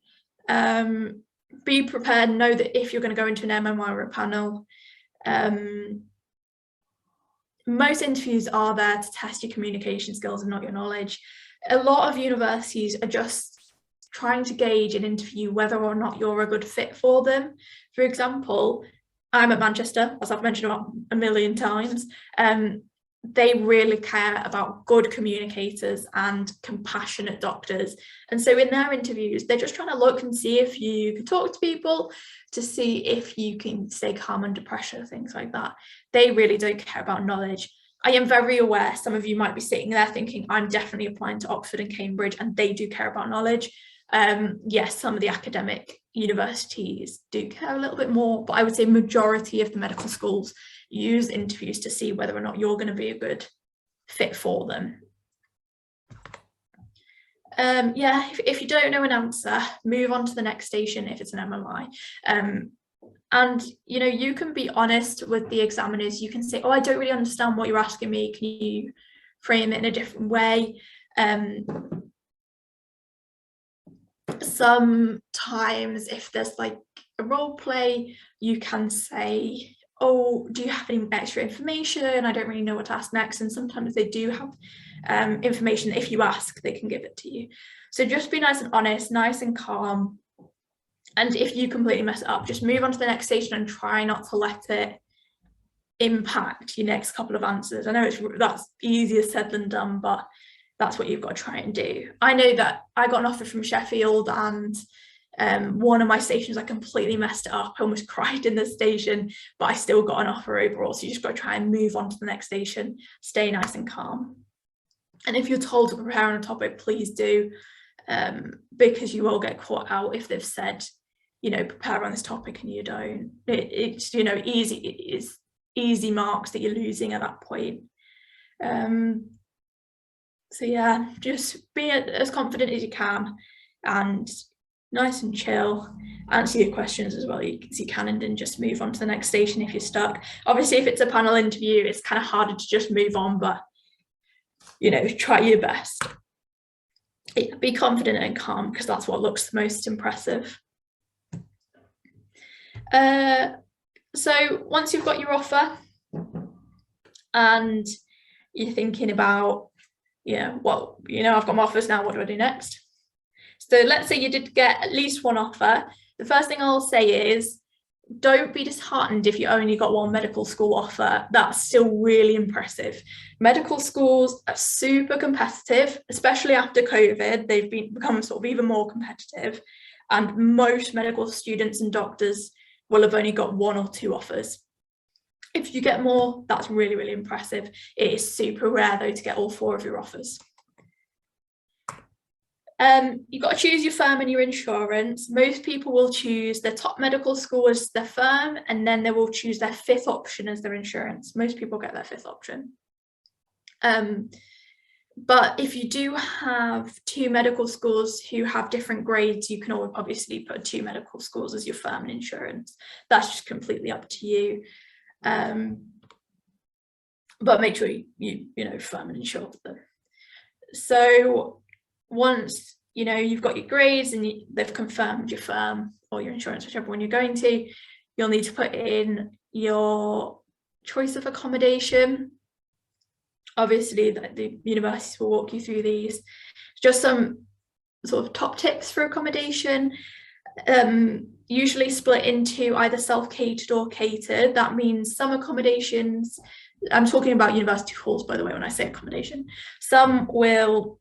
Be prepared, know that if you're going to go into an MMI or a panel, most interviews are there to test your communication skills and not your knowledge. A lot of universities are just trying to gauge an interview whether or not you're a good fit for them. For example, I'm at Manchester, as I've mentioned about a million times. They really care about good communicators and compassionate doctors. And so in their interviews, they're just trying to look and see if you can talk to people, to see if you can stay calm under pressure, things like that. They really don't care about knowledge. I am very aware some of you might be sitting there thinking, I'm definitely applying to Oxford and Cambridge, and they do care about knowledge. Yes, some of the academic universities do care a little bit more, but I would say majority of the medical schools use interviews to see whether or not you're going to be a good fit for them. Yeah, if you don't know an answer, move on to the next station if it's an MMI. And you know, you can be honest with the examiners. You can say, oh, I don't really understand what you're asking me, can you frame it in a different way? Sometimes if there's like a role play, you can say, oh, do you have any extra information? I don't really know what to ask next. And sometimes they do have information that if you ask, they can give it to you. So just be nice and honest, nice and calm. And if you completely mess it up, just move on to the next station and try not to let it impact your next couple of answers. I know that's easier said than done, but that's what you've got to try and do. I know that I got an offer from Sheffield, and one of my stations I completely messed it up. I almost cried in the station, but I still got an offer overall. So you just got to try and move on to the next station, stay nice and calm. And if you're told to prepare on a topic, please do, because you will get caught out if they've said, you know, prepare on this topic and you don't. It's, you know, it's easy marks that you're losing at that point. So yeah, just be as confident as you can and nice and chill, answer your questions as well as you can, and then just move on to the next station if you're stuck. Obviously, if it's a panel interview, it's kind of harder to just move on, but you know, try your best. Yeah, be confident and calm, because that's what looks the most impressive. So once you've got your offer and you're thinking about, yeah, well, you know, I've got my offers now, what do I do next? So let's say you did get at least one offer. The first thing I'll say is, don't be disheartened if you only got one medical school offer. That's still really impressive. Medical schools are super competitive, especially after COVID. They've become sort of even more competitive, and most medical students and doctors will have only got one or two offers. If you get more, that's really, really impressive. It is super rare though to get all four of your offers. You've got to choose your firm and your insurance. Most people will choose their top medical school as their firm, and then they will choose their fifth option as their insurance. Most people get their fifth option. But if you do have two medical schools who have different grades, you can always obviously put two medical schools as your firm and insurance. That's just completely up to you. But make sure you know, firm and insure them. So once you know you've got your grades and they've confirmed your firm or your insurance, whichever one you're going to, you'll need to put in your choice of accommodation. Obviously, the universities will walk you through these. Just some sort of top tips for accommodation. Usually split into either self-catered or catered. That means some accommodations, I'm talking about university halls, by the way, when I say accommodation, some will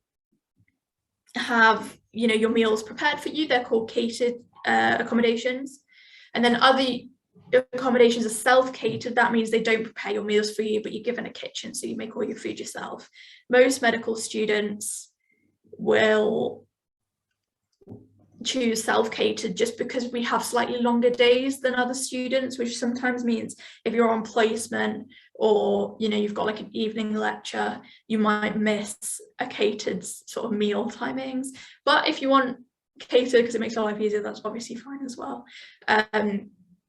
have, you know, your meals prepared for you. They're called catered accommodations. And then other accommodations are self-catered. That means they don't prepare your meals for you, but you're given a kitchen, so you make all your food yourself. Most medical students will choose self-catered just because we have slightly longer days than other students, which sometimes means if you're on placement or, you know, you've got like an evening lecture, you might miss a catered sort of meal timings. But if you want catered because it makes your life easier, that's obviously fine as well.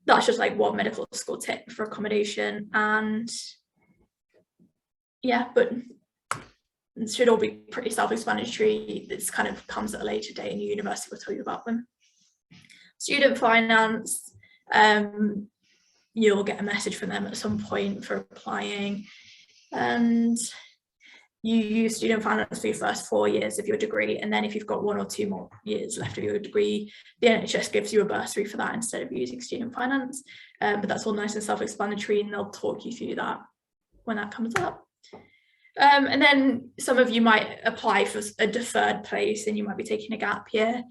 That's just like one medical school tip for accommodation. And yeah, but it should all be pretty self-explanatory. This kind of comes at a later date and your university will tell you about them. Student finance, you'll get a message from them at some point for applying, and you use student finance for your first 4 years of your degree, and then if you've got 1 or 2 more years left of your degree, the NHS gives you a bursary for that instead of using student finance. But that's all nice and self-explanatory, and they'll talk you through that when that comes up. And then some of you might apply for a deferred place and you might be taking a gap year.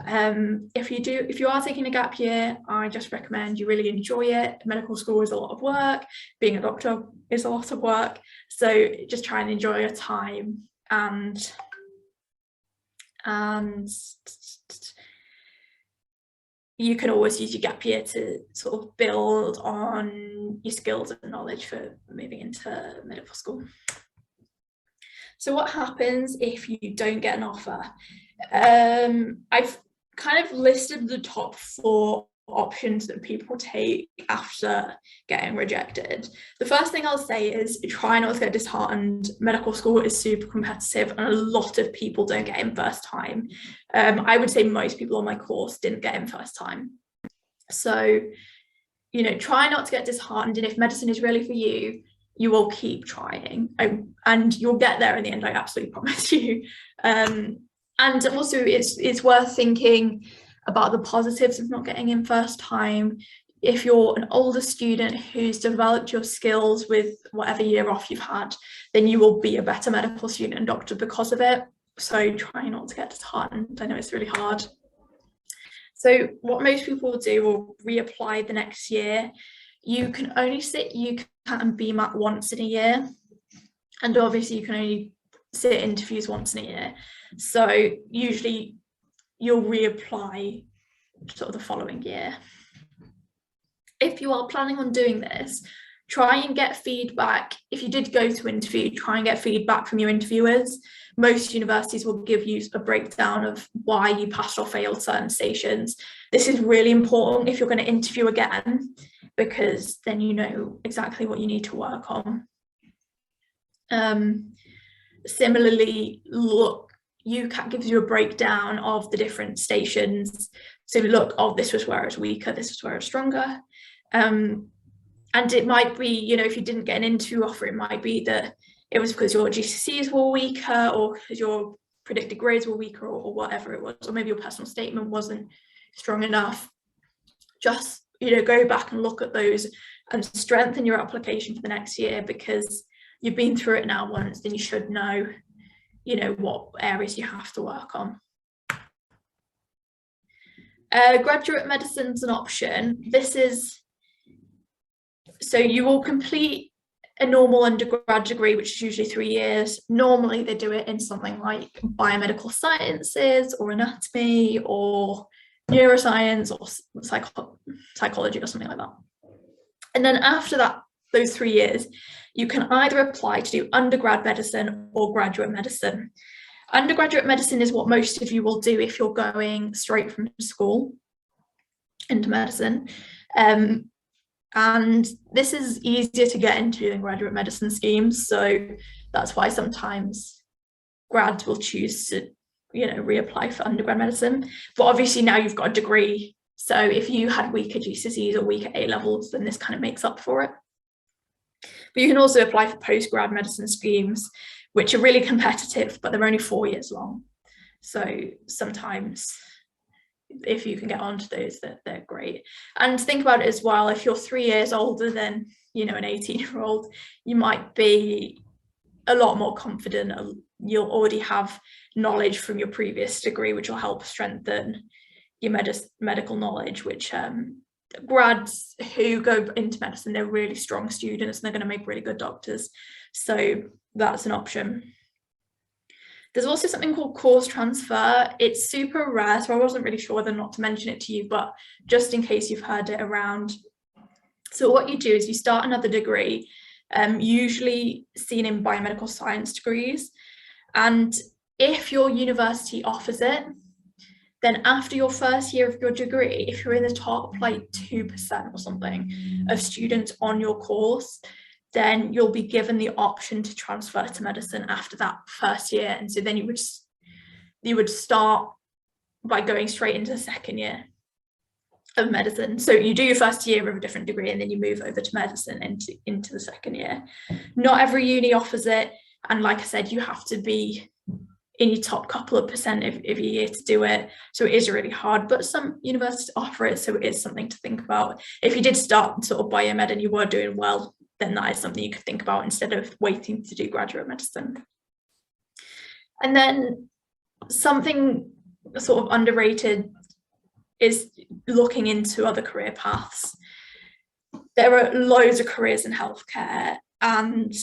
If you are taking a gap year, I just recommend you really enjoy it. Medical school is a lot of work, being a doctor is a lot of work, so just try and enjoy your time, and you can always use your gap year to sort of build on your skills and knowledge for moving into medical school. So what happens if you don't get an offer? I've kind of listed the top 4 options that people take after getting rejected. The first thing I'll say is try not to get disheartened. Medical school is super competitive and a lot of people don't get in first time. I would say most people on my course didn't get in first time. So, you know, try not to get disheartened, and if medicine is really for you, you will keep trying, and you'll get there in the end, I absolutely promise you. And also it's worth thinking about the positives of not getting in first time. If you're an older student who's developed your skills with whatever year off you've had, then you will be a better medical student and doctor because of it. So try not to get disheartened. I know it's really hard. So what most people will do will reapply the next year. You can only sit UCAT and BMAT once in a year, and obviously you can only sit interviews once in a year. So usually you'll reapply sort of the following year. If you are planning on doing this, try and get feedback. If you did go to interview, try and get feedback from your interviewers. Most universities will give you a breakdown of why you passed or failed certain stations. This is really important if you're going to interview again, because then you know exactly what you need to work on. Similarly, look, UCAT gives you a breakdown of the different stations. So look, oh, this was where I was weaker, this was where I was stronger. And it might be, you know, if you didn't get an interview offer, it might be that it was because your GCSEs were weaker, or because your predicted grades were weaker, or whatever it was, or maybe your personal statement wasn't strong enough. Just, you know, go back and look at those and strengthen your application for the next year, because you've been through it now once, then you should know, you know, what areas you have to work on. Graduate medicine's an option. This is, so you will complete a normal undergrad degree, which is usually 3 years. Normally they do it in something like biomedical sciences or anatomy or neuroscience or psychology or something like that. And then after that, those 3 years, you can either apply to do undergrad medicine or graduate medicine. Undergraduate medicine is what most of you will do if you're going straight from school into medicine. And this is easier to get into than graduate medicine schemes. So that's why sometimes grads will choose to, you know, reapply for undergrad medicine. But obviously now you've got a degree. So if you had weaker GCSEs or weaker A levels, then this kind of makes up for it. But you can also apply for post-grad medicine schemes, which are really competitive, but they're only 4 years long. So sometimes if you can get onto those, they're great. And think about it as well, if you're 3 years older than, you know, an 18-year-old, you might be a lot more confident. You'll already have knowledge from your previous degree, which will help strengthen your medical knowledge, which grads who go into medicine, they're really strong students and they're going to make really good doctors. So that's an option. There's also something called course transfer. It's super rare, so I wasn't really sure whether or not to mention it to you, but just in case you've heard it around. So what you do is you start another degree, usually seen in biomedical science degrees. And if your university offers it, then after your first year of your degree, if you're in the top like 2% or something of students on your course, then you'll be given the option to transfer to medicine after that first year. And so then you would start by going straight into the second year of medicine. So you do your first year of a different degree, and then you move over to medicine into the second year. Not every uni offers it, and like I said, you have to be in your top couple of percent of your year to do it. So it is really hard, but some universities offer it, so it is something to think about. If you did start sort of biomed and you were doing well, then that is something you could think about instead of waiting to do graduate medicine. And then something sort of underrated is looking into other career paths. There are loads of careers in healthcare, and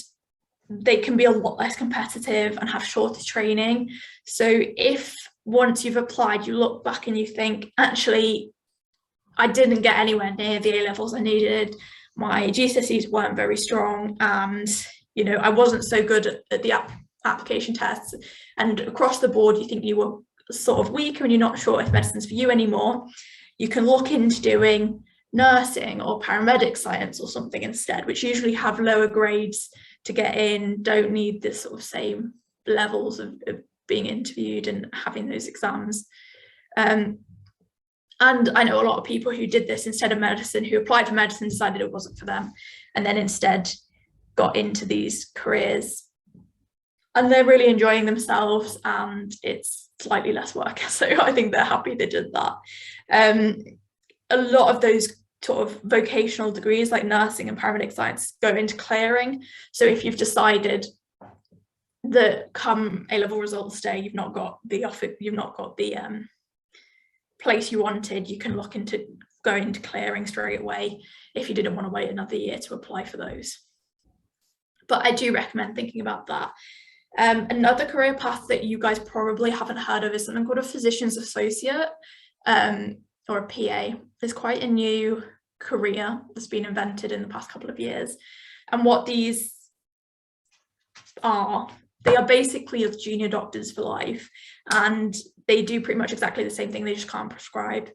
they can be a lot less competitive and have shorter training. So if once you've applied, you look back and you think, actually, I didn't get anywhere near the A-levels I needed, my GCSEs weren't very strong, and I wasn't so good at the application tests, and across the board you think you were sort of weaker and you're not sure if medicine's for you anymore, you can look into doing nursing or paramedic science or something instead, which usually have lower grades to get in, don't need the sort of same levels of being interviewed and having those exams. And I know a lot of people who did this instead of medicine, who applied for medicine, decided it wasn't for them, and then instead got into these careers, and they're really enjoying themselves, and it's slightly less work. So I think they're happy they did that. A lot of those sort of vocational degrees like nursing and paramedic science go into clearing. So if you've decided that come A-level results day, you've not got the place you wanted, you can look into going to clearing straight away if you didn't want to wait another year to apply for those. But I do recommend thinking about that. Another career path that you guys probably haven't heard of is something called a physician's associate, or a PA. It's quite a new career that's been invented in the past couple of years. And what these are, they are basically junior doctors for life, and they do pretty much exactly the same thing, they just can't prescribe.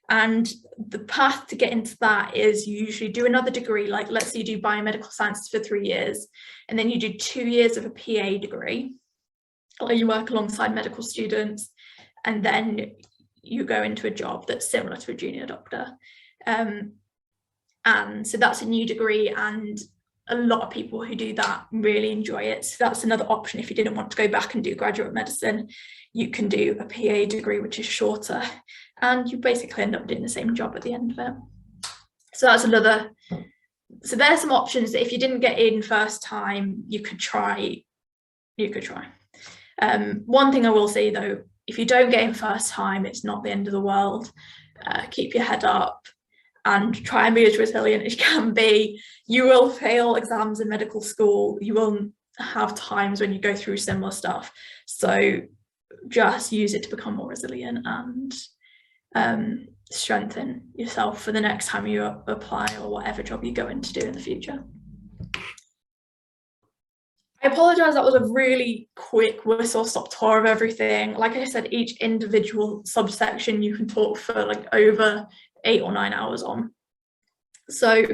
And the path to get into that is you usually do another degree, like let's say you do biomedical sciences for 3 years, and then you do 2 years of a PA degree, or you work alongside medical students, and then you go into a job that's similar to a junior doctor. And so that's a new degree, and a lot of people who do that really enjoy it. So that's another option. If you didn't want to go back and do graduate medicine, you can do a PA degree, which is shorter, and you basically end up doing the same job at the end of it. So that's another. So there's some options that if you didn't get in first time, you could try. One thing I will say though, if you don't get in first time, it's not the end of the world. Keep your head up and try and be as resilient as you can be. You will fail exams in medical school. You will have times when you go through similar stuff. So just use it to become more resilient and strengthen yourself for the next time you apply or whatever job you go in to do in the future. I apologise, that was a really quick whistle-stop tour of everything. Like I said, each individual subsection you can talk for like over 8 or 9 hours on. So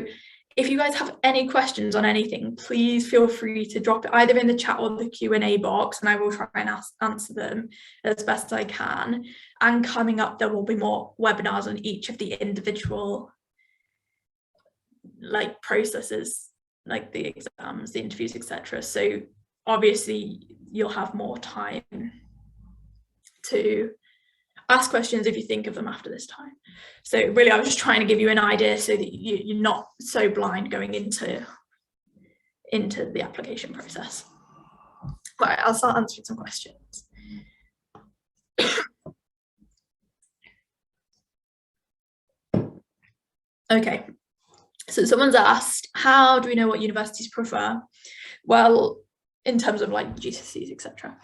if you guys have any questions on anything, please feel free to drop it either in the chat or the Q&A box, and I will try and answer them as best I can. And coming up, there will be more webinars on each of the individual like processes, like the exams, the interviews, etc. So obviously you'll have more time to ask questions if you think of them after this time. So really I was just trying to give you an idea so that you're not so blind going into the application process. Right, I'll start answering some questions. Okay, so someone's asked, how do we know what universities prefer? Well, in terms of like GCSEs, etc.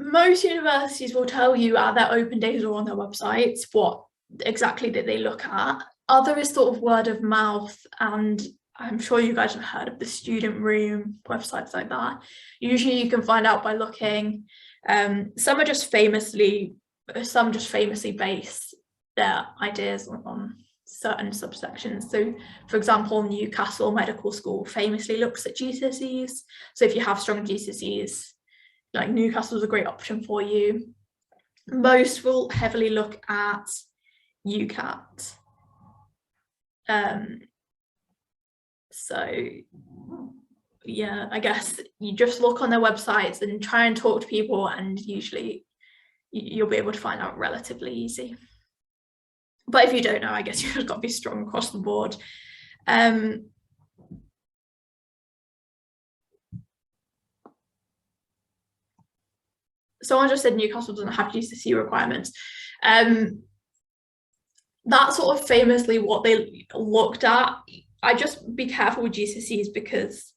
Most universities will tell you at their open days or on their websites what exactly that they look at. Other is sort of word of mouth, and I'm sure you guys have heard of the student room, websites like that. Usually you can find out by looking. Some just famously base their ideas on certain subsections. So for example, Newcastle Medical School famously looks at GCSEs. So if you have strong GCSEs, like Newcastle is a great option for you. Most will heavily look at UCAT. So yeah, I guess you just look on their websites and try and talk to people, and usually you'll be able to find out relatively easy. But if you don't know, I guess you've got to be strong across the board. Someone just said Newcastle doesn't have GCSE requirements. That's sort of famously what they looked at. I just be careful with GCSEs, because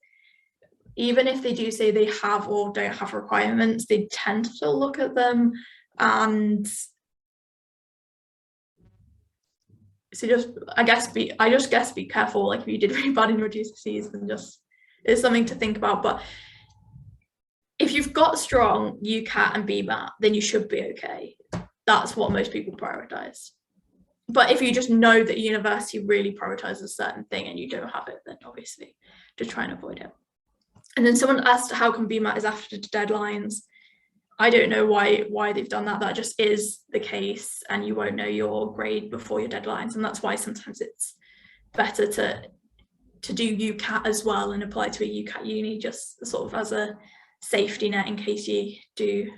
even if they do say they have or don't have requirements, they tend to still look at them. And so I just guess be careful. Like if you did really bad in your GCSEs, then just it's something to think about. But if you've got strong UCAT and BMAT, then you should be okay. That's what most people prioritize. But if you just know that university really prioritizes a certain thing and you don't have it, then obviously just try and avoid it. And then someone asked how come BMAT is after the deadlines. I don't know why they've done that. That just is the case, and you won't know your grade before your deadlines. And that's why sometimes it's better to do UCAT as well and apply to a UCAT uni, just sort of as a safety net in case you do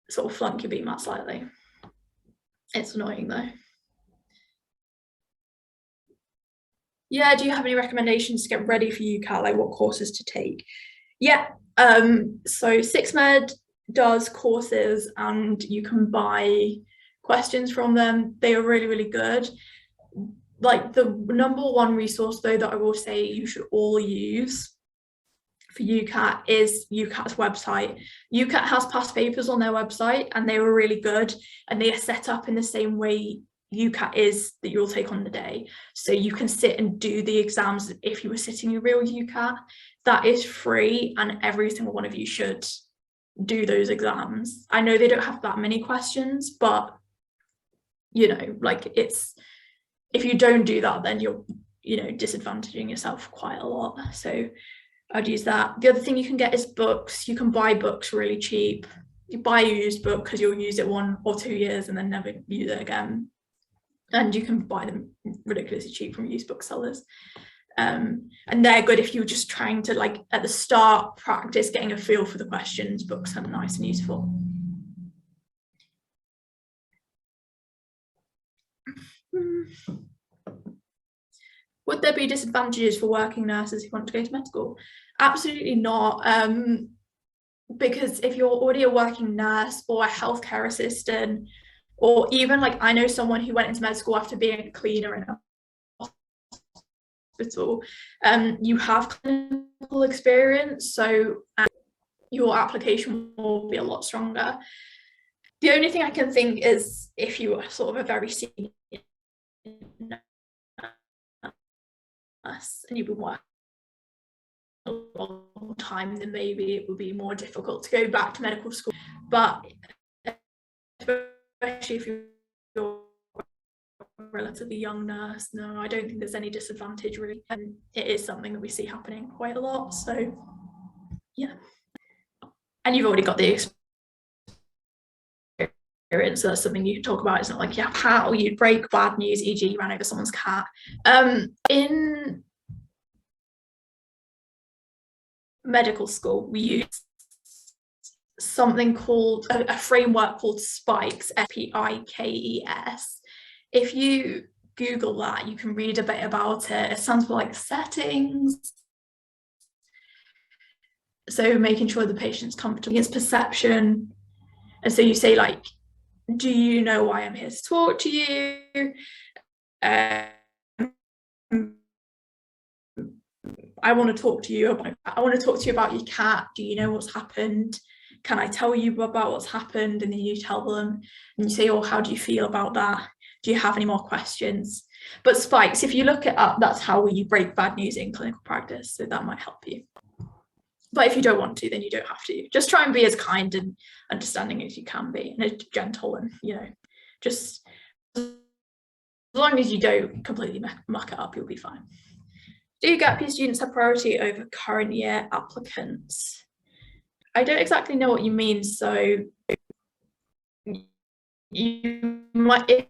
sort of flunk your BMAT slightly. It's annoying though. Yeah, do you have any recommendations to get ready for UCAT, like what courses to take? Yeah, so SixMed does courses and you can buy questions from them. They are really, really good. Like the number one resource though that I will say you should all use for UCAT is UCAT's website. UCAT has past papers on their website and they were really good, and they are set up in the same way UCAT is that you'll take on the day. So you can sit and do the exams if you were sitting a real UCAT. That is free, and every single one of you should do those exams. I know they don't have that many questions, but you know, like it's, if you don't do that, then you're, you know, disadvantaging yourself quite a lot. So I'd use that. The other thing you can get is books. You can buy books really cheap. You buy a used book because you'll use it 1 or 2 years and then never use it again. And you can buy them ridiculously cheap from used booksellers. And they're good if you're just trying to, like, at the start, practice getting a feel for the questions. Books are nice and useful. Would there be disadvantages for working nurses who want to go to med school? Absolutely not. Because if you're already a working nurse or a healthcare assistant, or even like I know someone who went into med school after being a cleaner in a hospital, you have clinical experience, so your application will be a lot stronger. The only thing I can think is if you are sort of a very senior nurse and you've been working a long time, then maybe it would be more difficult to go back to medical school. But especially if you're a relatively young nurse, no, I don't think there's any disadvantage really. And it is something that we see happening quite a lot. So yeah. And you've already got the experience, so that's something you can talk about. It's not like, yeah, how you'd break bad news, e.g. you ran over someone's cat. In medical school, we use something called a framework called SPIKES, SPIKES. If you Google that, you can read a bit about it. It stands for like settings. So making sure the patient's comfortable. It's perception. And so you say like, do you know why I'm here to talk to you? I want to talk to you about your cat. Do you know what's happened? Can I tell you about what's happened? And then you tell them and you say, oh, how do you feel about that? Do you have any more questions? But SPIKES, if you look it up, that's how you break bad news in clinical practice. So that might help you. But if you don't want to, then you don't have to. Just try and be as kind and understanding as you can be, and as gentle, and, you know, just long as you don't completely muck it up, you'll be fine. Do gap year students have priority over current year applicants? I don't exactly know what you mean, so you might, if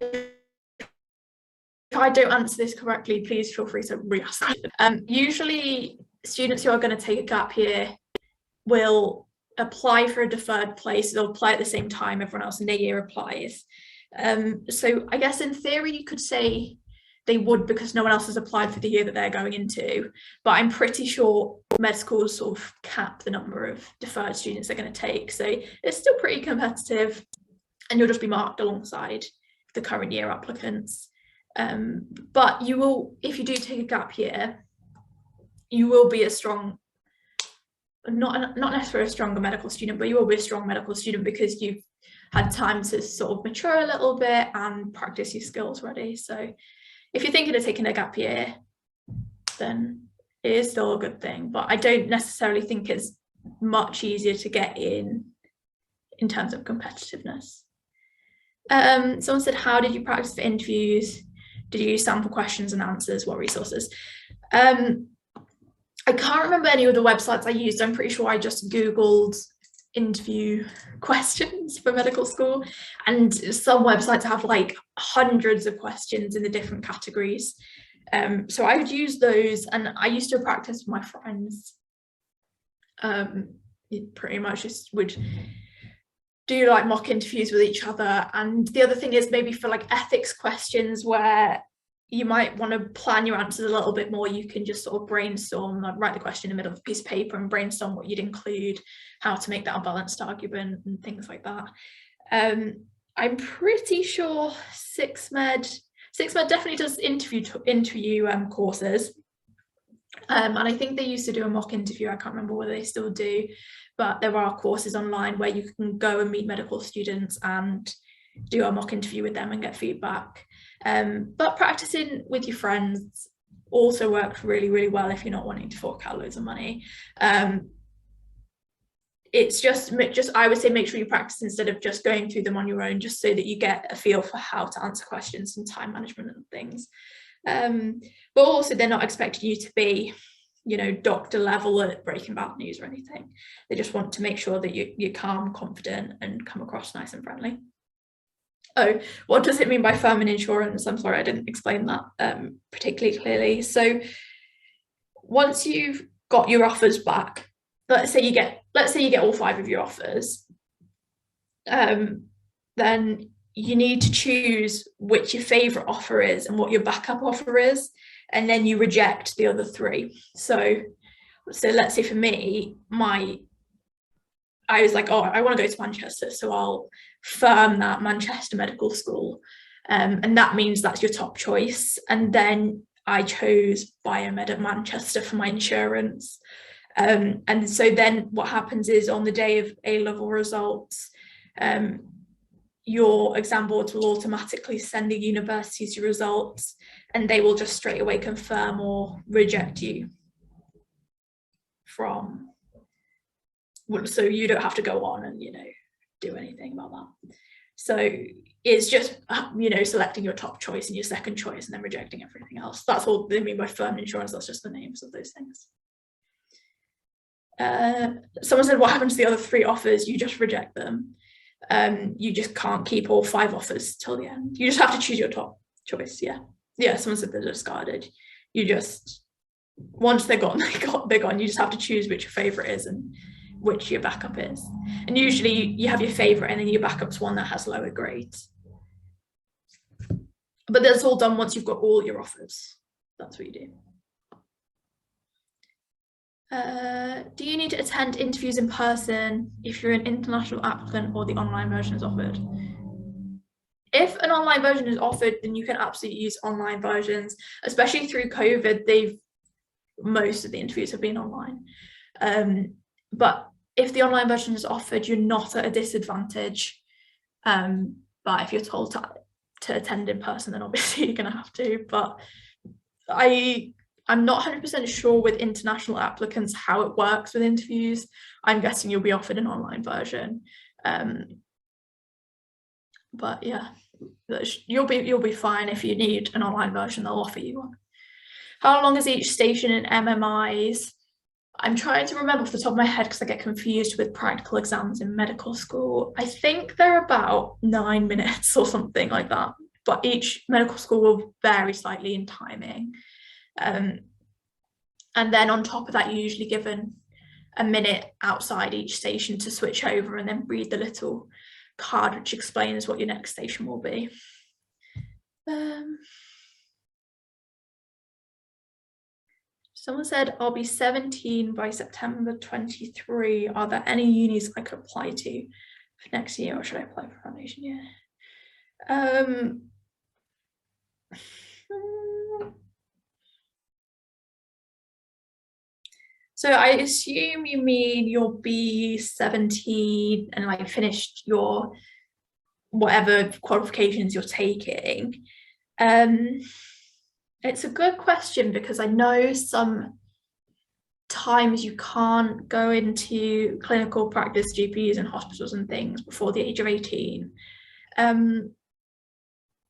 I don't answer this correctly, please feel free to re-ask. Usually students who are going to take a gap year will apply for a deferred place. They'll apply at the same time everyone else in their year applies. So I guess in theory you could say they would, because no one else has applied for the year that they're going into, but I'm pretty sure med schools sort of cap the number of deferred students they're going to take, so it's still pretty competitive and you'll just be marked alongside the current year applicants. But you will, if you do take a gap year, you will be a strong, not necessarily a stronger medical student, but you will be a strong medical student because you've had time to sort of mature a little bit and practice your skills already. So if you're thinking of taking a gap year, then it is still a good thing, but I don't necessarily think it's much easier to get in terms of competitiveness. Someone said, how did you practice for interviews? Did you use sample questions and answers? What resources? I can't remember any of the websites I used. I'm pretty sure I just Googled interview questions for medical school, and some websites have like hundreds of questions in the different categories. So I would use those, and I used to practice with my friends. Pretty much just would do like mock interviews with each other. And the other thing is maybe for like ethics questions where you might want to plan your answers a little bit more, you can just sort of brainstorm, like write the question in the middle of a piece of paper and brainstorm what you'd include, how to make that a balanced argument and things like that. I'm pretty sure Six Med definitely does interview courses. And I think they used to do a mock interview. I can't remember whether they still do, but there are courses online where you can go and meet medical students and do a mock interview with them and get feedback. But practicing with your friends also works really, really well if you're not wanting to fork out loads of money. It's just I would say make sure you practice instead of just going through them on your own, just so that you get a feel for how to answer questions and time management and things. But also they're not expecting you to be, you know, doctor level at Breaking Bad news or anything. They just want to make sure that you're calm, confident, and come across nice and friendly. Oh, what does it mean by firm and insurance? I'm sorry, I didn't explain that particularly clearly. So once you've got your offers back, let's say you get all 5 of your offers, then you need to choose which your favorite offer is and what your backup offer is, and then you reject the other 3. So let's say for me, I was like, oh, I want to go to Manchester, so I'll firm that Manchester Medical School, and that means that's your top choice. And then I chose Biomed at Manchester for my insurance. And so then what happens is on the day of A-level results, your exam boards will automatically send the university's results, and they will just straight away confirm or reject you from. So you don't have to go on and, you know, do anything about that. So it's just, you know, selecting your top choice and your second choice and then rejecting everything else. That's all they mean by firm insurance. That's just the names of those things. Someone said, what happens to the other 3 offers? You just reject them. You just can't keep all 5 offers till the end. You just have to choose your top choice. Yeah, someone said they're discarded. You just, once they're gone, they're gone. You just have to choose which your favorite is and which your backup is. And usually you have your favorite and then your backup's one that has lower grades. But that's all done once you've got all your offers. That's what you do. Do you need to attend interviews in person if you're an international applicant or the online version is offered? If an online version is offered, then you can absolutely use online versions, especially through COVID. Most of the interviews have been online. But if the online version is offered, you're not at a disadvantage. But if you're told to attend in person, then obviously you're going to have to. But I'm not 100% sure with international applicants how it works with interviews. I'm guessing you'll be offered an online version. But yeah, you'll be fine. If you need an online version, they'll offer you one. How long is each station in MMIs? I'm trying to remember off the top of my head because I get confused with practical exams in medical school. I think they're about 9 minutes or something like that, but each medical school will vary slightly in timing. And then on top of that, you're usually given a minute outside each station to switch over and then read the little card which explains what your next station will be. Someone said, I'll be 17 by September 23. Are there any unis I could apply to for next year, or should I apply for foundation year? So I assume you mean you'll be 17 and like finished your whatever qualifications you're taking. It's a good question because I know some times you can't go into clinical practice GPs and hospitals and things before the age of 18.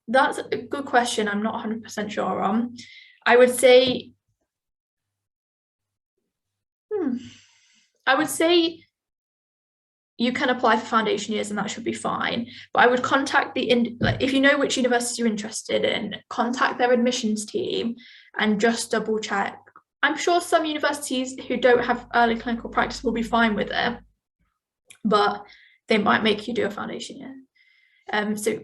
That's a good question. I'm not 100% sure on. I would say you can apply for foundation years and that should be fine, but I would contact if you know which university you're interested in, contact their admissions team and just double check. I'm sure some universities who don't have early clinical practice will be fine with it, but they might make you do a foundation year. So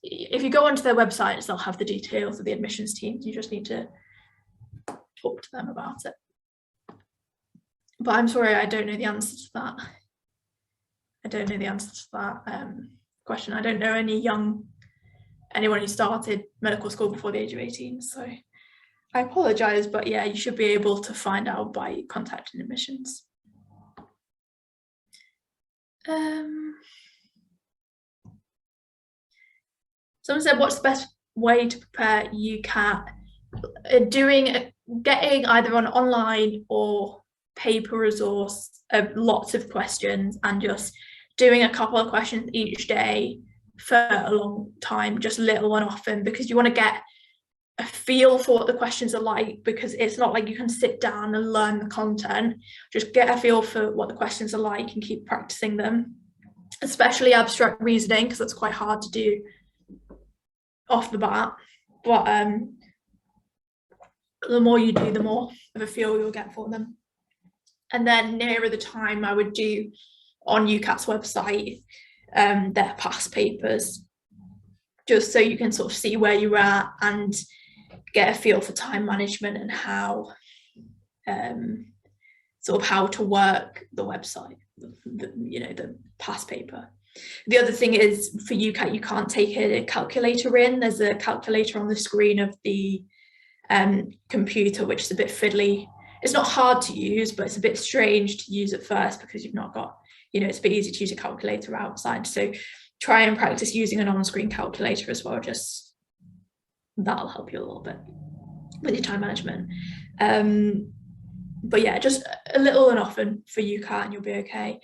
if you go onto their websites, they'll have the details of the admissions team. You just need to talk to them about it. But I'm sorry, I don't know the answer to that. Question. I don't know anyone who started medical school before the age of 18, so I apologize, but yeah, you should be able to find out by contacting admissions. Someone said, what's the best way to prepare UCAT? Getting either an online or paper resource of lots of questions and just doing a couple of questions each day for a long time, just little and often, because you want to get a feel for what the questions are like, because it's not like you can sit down and learn the content. Just get a feel for what the questions are like and keep practicing them, especially abstract reasoning, because that's quite hard to do off the bat. But the more you do, the more of a feel you'll get for them. And then nearer the time, I would do on UCAT's website their past papers, just so you can sort of see where you're at and get a feel for time management and how to work the website, the past paper. The other thing is, for UCAT, you can't take a calculator in. There's a calculator on the screen of the computer, which is a bit fiddly. It's not hard to use, but it's a bit strange to use at first because you've not got, it's a bit easy to use a calculator outside. So try and practice using an on-screen calculator as well. Just that'll help you a little bit with your time management. But yeah, just a little and often for UCAT and you'll be okay.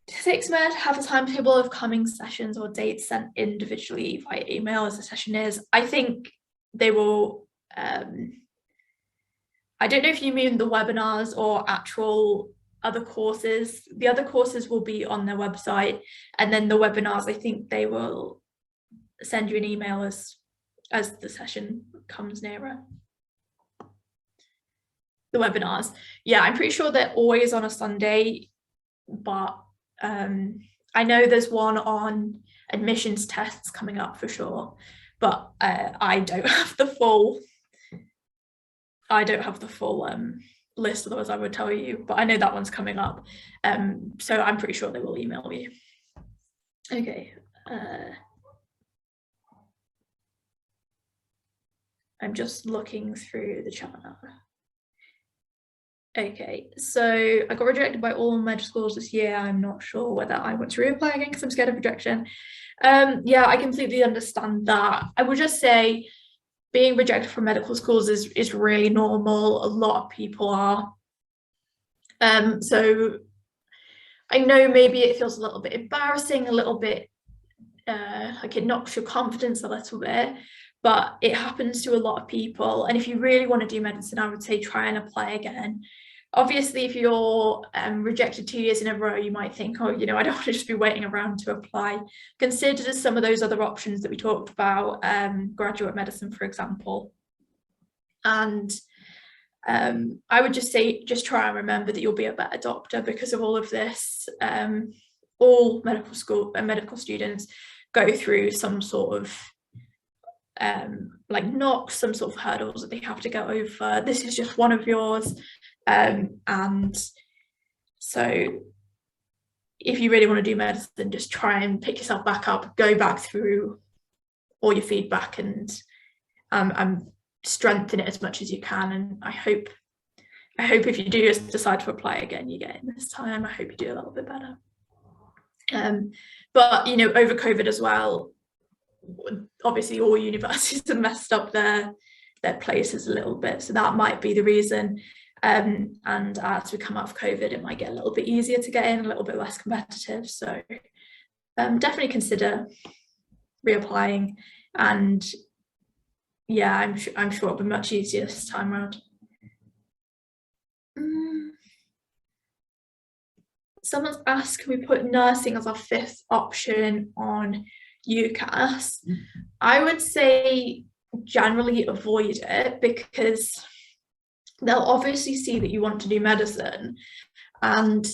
6 Med have a timetable of coming sessions or dates sent individually via email as the session is. I think they will, I don't know if you mean the webinars or actual other courses. The other courses will be on their website, and then the webinars, I think they will send you an email as the session comes nearer. The webinars, yeah, I'm pretty sure they're always on a Sunday, but I know there's one on admissions tests coming up for sure, but I don't have the full list, otherwise I would tell you, but I know that one's coming up, so I'm pretty sure they will email you. Okay, I'm just looking through the chat now. Okay, so I got rejected by all med schools this year. I'm not sure whether I want to reapply again because I'm scared of rejection. Yeah, I completely understand that. I would just say being rejected from medical schools is really normal. A lot of people are. So I know maybe it feels a little bit embarrassing, a little bit like it knocks your confidence a little bit, but it happens to a lot of people. And if you really want to do medicine, I would say try and apply again. Obviously, if you're rejected 2 years in a row, you might think, oh, you know, I don't want to just be waiting around to apply. Consider some of those other options that we talked about, graduate medicine, for example. And I would just say, just try and remember that you'll be a better doctor because of all of this. All medical school and medical students go through some sort of like knocks, some sort of hurdles that they have to get over. This is just one of yours. And so if you really want to do medicine, just try and pick yourself back up, go back through all your feedback and strengthen it as much as you can. And I hope if you do decide to apply again, you get in this time. I hope you do a little bit better. But you know, over COVID as well, obviously all universities have messed up their places a little bit, so that might be the reason. And as we come out of COVID, it might get a little bit easier to get in, a little bit less competitive. So definitely consider reapplying, and yeah, I'm sure it'll be much easier this time around. Someone's asked, can we put nursing as our 5th option on UCAS? I would say generally avoid it, because they'll obviously see that you want to do medicine, and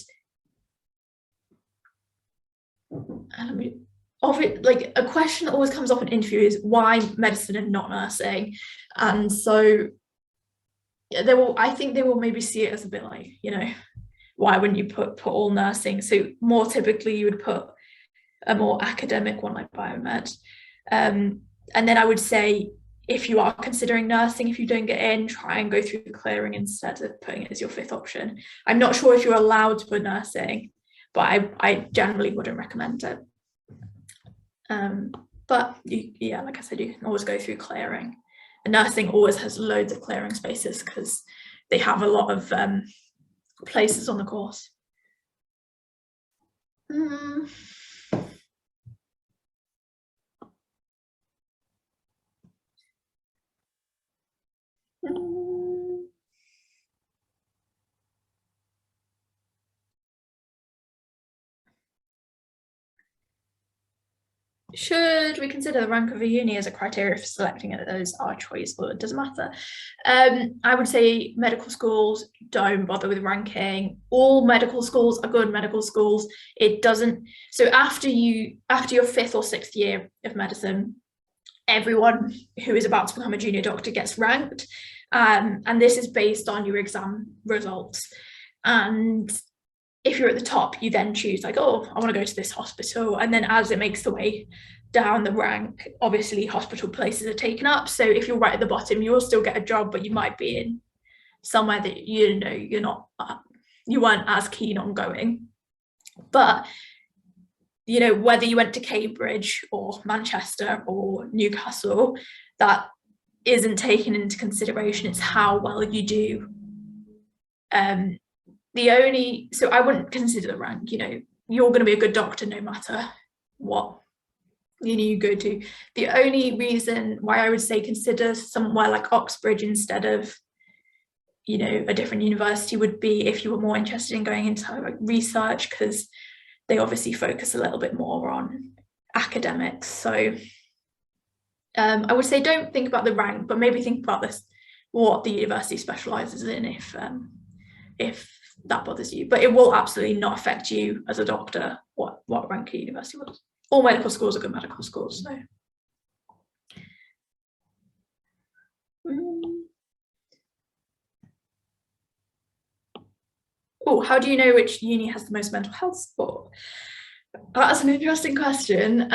like a question that always comes up in interviews is why medicine and not nursing. And so I think they will maybe see it as a bit like, you know, why wouldn't you put all nursing? So more typically you would put a more academic one like biomed. And then I would say, if you are considering nursing, if you don't get in, try and go through clearing instead of putting it as your 5th option. I'm not sure if you're allowed to put nursing, but I generally wouldn't recommend it. But yeah, like I said, you can always go through clearing. And nursing always has loads of clearing spaces because they have a lot of places on the course. Should we consider the rank of a uni as a criteria for selecting it as our choice, or it doesn't matter? I would say medical schools, don't bother with ranking. All medical schools are good medical schools. It doesn't, so after your 5th or 6th year of medicine, everyone who is about to become a junior doctor gets ranked, and this is based on your exam results. And if you're at the top, you then choose like, oh, I want to go to this hospital. And then as it makes the way down the rank, obviously hospital places are taken up. So if you're right at the bottom, you'll still get a job, but you might be in somewhere that you weren't as keen on going. But you know, whether you went to Cambridge or Manchester or Newcastle, that isn't taken into consideration. It's how well you do. So I wouldn't consider the rank. You know, you're going to be a good doctor no matter what uni you go to. The only reason why I would say consider somewhere like Oxbridge instead of, you know, a different university would be if you were more interested in going into like research, because they obviously focus a little bit more on academics. So I would say don't think about the rank, but maybe think about what the university specialises in, if that bothers you. But it will absolutely not affect you as a doctor what rank your university was. All medical schools are good medical schools. So oh, how do you know which uni has the most mental health support? That's an interesting question.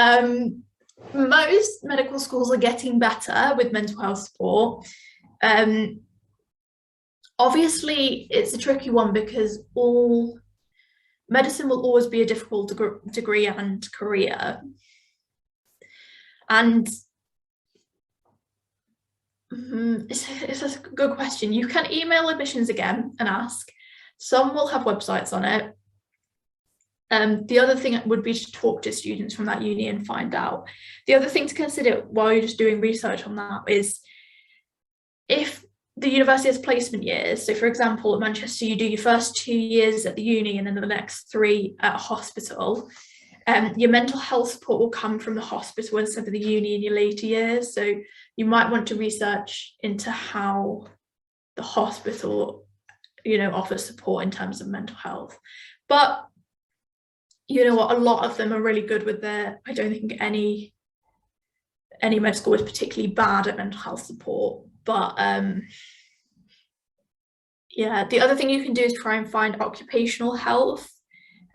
Most medical schools are getting better with mental health support. Obviously, it's a tricky one because medicine will always be a difficult degree and career. And it's a good question. You can email admissions again and ask. Some will have websites on it. The other thing would be to talk to students from that uni and find out. The other thing to consider while you're just doing research on that is if the university has placement years. So for example, at Manchester, you do your first 2 years at the uni and then the next 3 at a hospital. Your mental health support will come from the hospital instead of the uni in your later years. So you might want to research into how the hospital, offers support in terms of mental health. But you know what, a lot of them are really good with their, I don't think any med school is particularly bad at mental health support. But yeah, the other thing you can do is try and find occupational health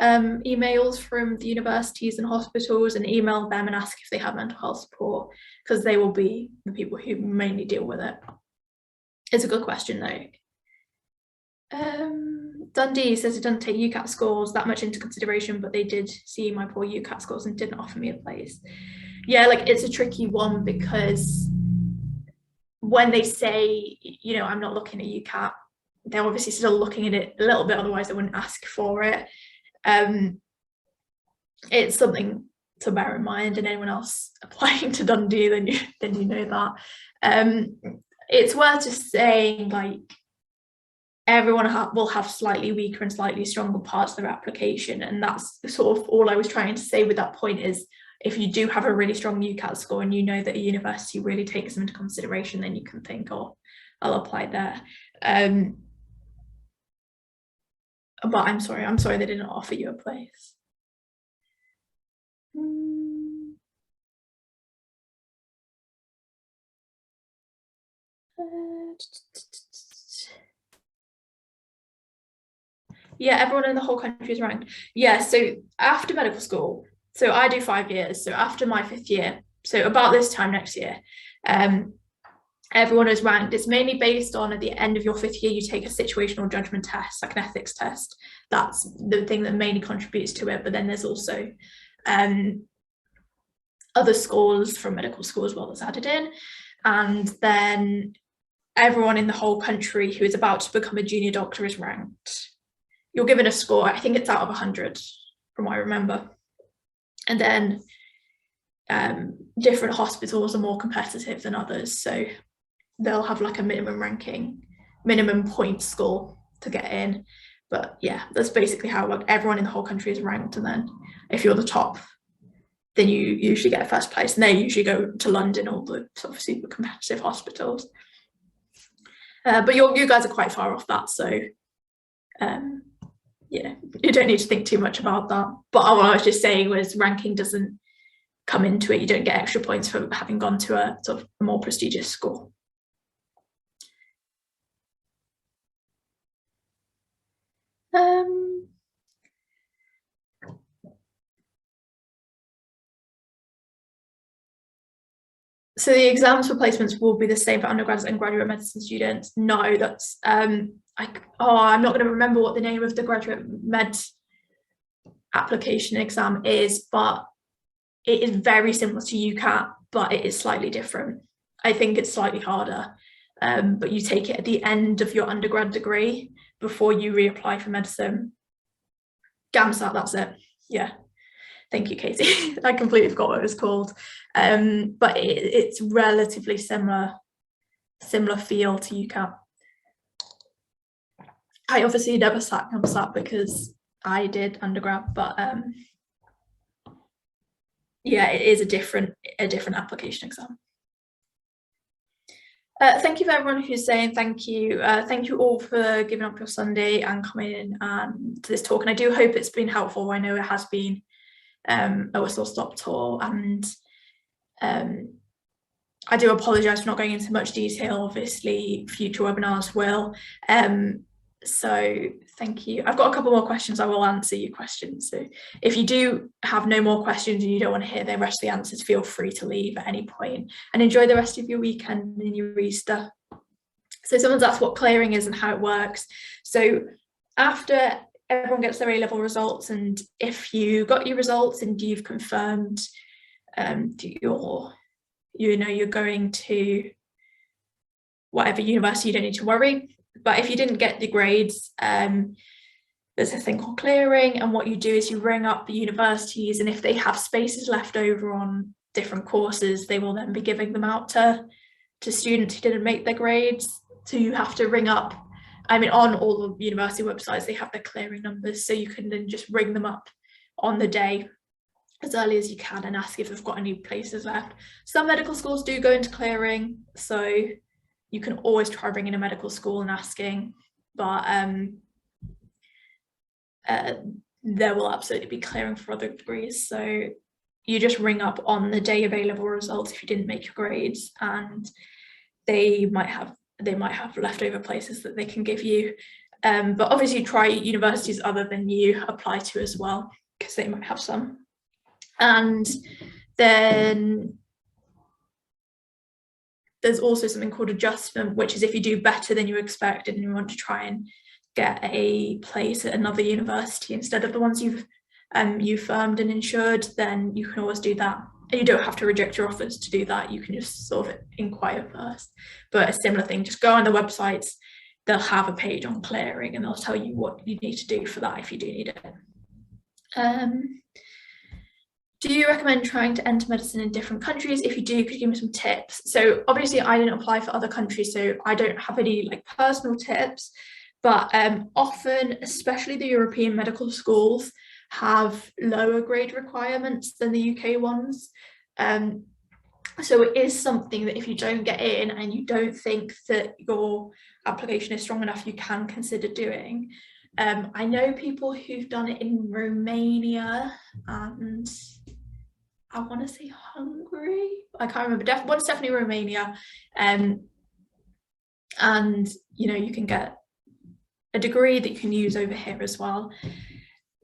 emails from the universities and hospitals and email them and ask if they have mental health support, because they will be the people who mainly deal with it. It's a good question though. Dundee says it doesn't take UCAT scores that much into consideration, but they did see my poor UCAT scores and didn't offer me a place. Yeah, like it's a tricky one, because when they say, I'm not looking at UCAT, they're obviously still looking at it a little bit, otherwise they wouldn't ask for it. It's something to bear in mind, and anyone else applying to Dundee, then you know that. It's worth just saying, like, everyone will have slightly weaker and slightly stronger parts of their application, and that's sort of all I was trying to say with that point. Is if you do have a really strong UCAT score and you know that a university really takes them into consideration, then you can think, oh, I'll apply there. But I'm sorry they didn't offer you a place. Yeah, everyone in the whole country is ranked. Yeah, so after medical school, so I do 5 years, so after my 5th year, so about this time next year, everyone is ranked. It's mainly based on, at the end of your 5th year, you take a situational judgment test, like an ethics test. That's the thing that mainly contributes to it, but then there's also other scores from medical school as well that's added in. And then everyone in the whole country who is about to become a junior doctor is ranked. You're given a score, I think it's out of 100 from what I remember. And then different hospitals are more competitive than others, so they'll have like a minimum ranking, minimum point score to get in. But yeah, that's basically how, like, everyone in the whole country is ranked, and then if you're the top, then you usually get first place, and they usually go to London, all the sort of super competitive hospitals. But you guys are quite far off that, so yeah, you don't need to think too much about that. But what I was just saying was ranking doesn't come into it. You don't get extra points for having gone to a sort of more prestigious school. So the exams for placements will be the same for undergrads and graduate medicine students. No, that's I'm not going to remember what the name of the graduate med application exam is, but it is very similar to UCAT, but it is slightly different. I think it's slightly harder, but you take it at the end of your undergrad degree before you reapply for medicine. GAMSAT, that's it. Yeah. Thank you, Katie. I completely forgot what it was called. But it's relatively similar feel to UCAT. I obviously never sat GAMSAT because I did undergrad, but yeah, it is a different application exam. Thank you for everyone who's saying thank you. Thank you all for giving up your Sunday and coming in to this talk. And I do hope it's been helpful. I know it has been a whistle-stop tour, and I do apologise for not going into much detail. Obviously, future webinars will. So thank you. I've got a couple more questions. I will answer your questions. So if you do have no more questions and you don't want to hear the rest of the answers, feel free to leave at any point, and enjoy the rest of your weekend and your Easter. So someone's asked what clearing is and how it works. So after everyone gets their A-level results, and if you got your results and you've confirmed you're going to whatever university, you don't need to worry. But if you didn't get the grades, there's a thing called clearing, and what you do is you ring up the universities, and if they have spaces left over on different courses, they will then be giving them out to students who didn't make their grades. So you have to ring up, I mean, on all the university websites, they have their clearing numbers, so you can then just ring them up on the day as early as you can and ask if they've got any places left. Some medical schools do go into clearing, so you can always try ringing a medical school and asking, but there will absolutely be clearing for other degrees. So you just ring up on the day available results if you didn't make your grades, and they might have leftover places that they can give you. But obviously try universities other than you apply to as well, because they might have some. And then there's also something called adjustment, which is if you do better than you expected and you want to try and get a place at another university instead of the ones you've firmed and insured, then you can always do that. And you don't have to reject your offers to do that. You can just sort of inquire first. But a similar thing, just go on the websites, they'll have a page on clearing and they'll tell you what you need to do for that if you do need it. Do you recommend trying to enter medicine in different countries? If you do, could you give me some tips? So obviously I didn't apply for other countries, so I don't have any like personal tips, but often, especially the European medical schools, have lower grade requirements than the UK ones. So it is something that if you don't get in and you don't think that your application is strong enough, you can consider doing. I know people who've done it in Romania and I want to say Hungary. I can't remember. One's definitely Romania. And you know, you can get a degree that you can use over here as well.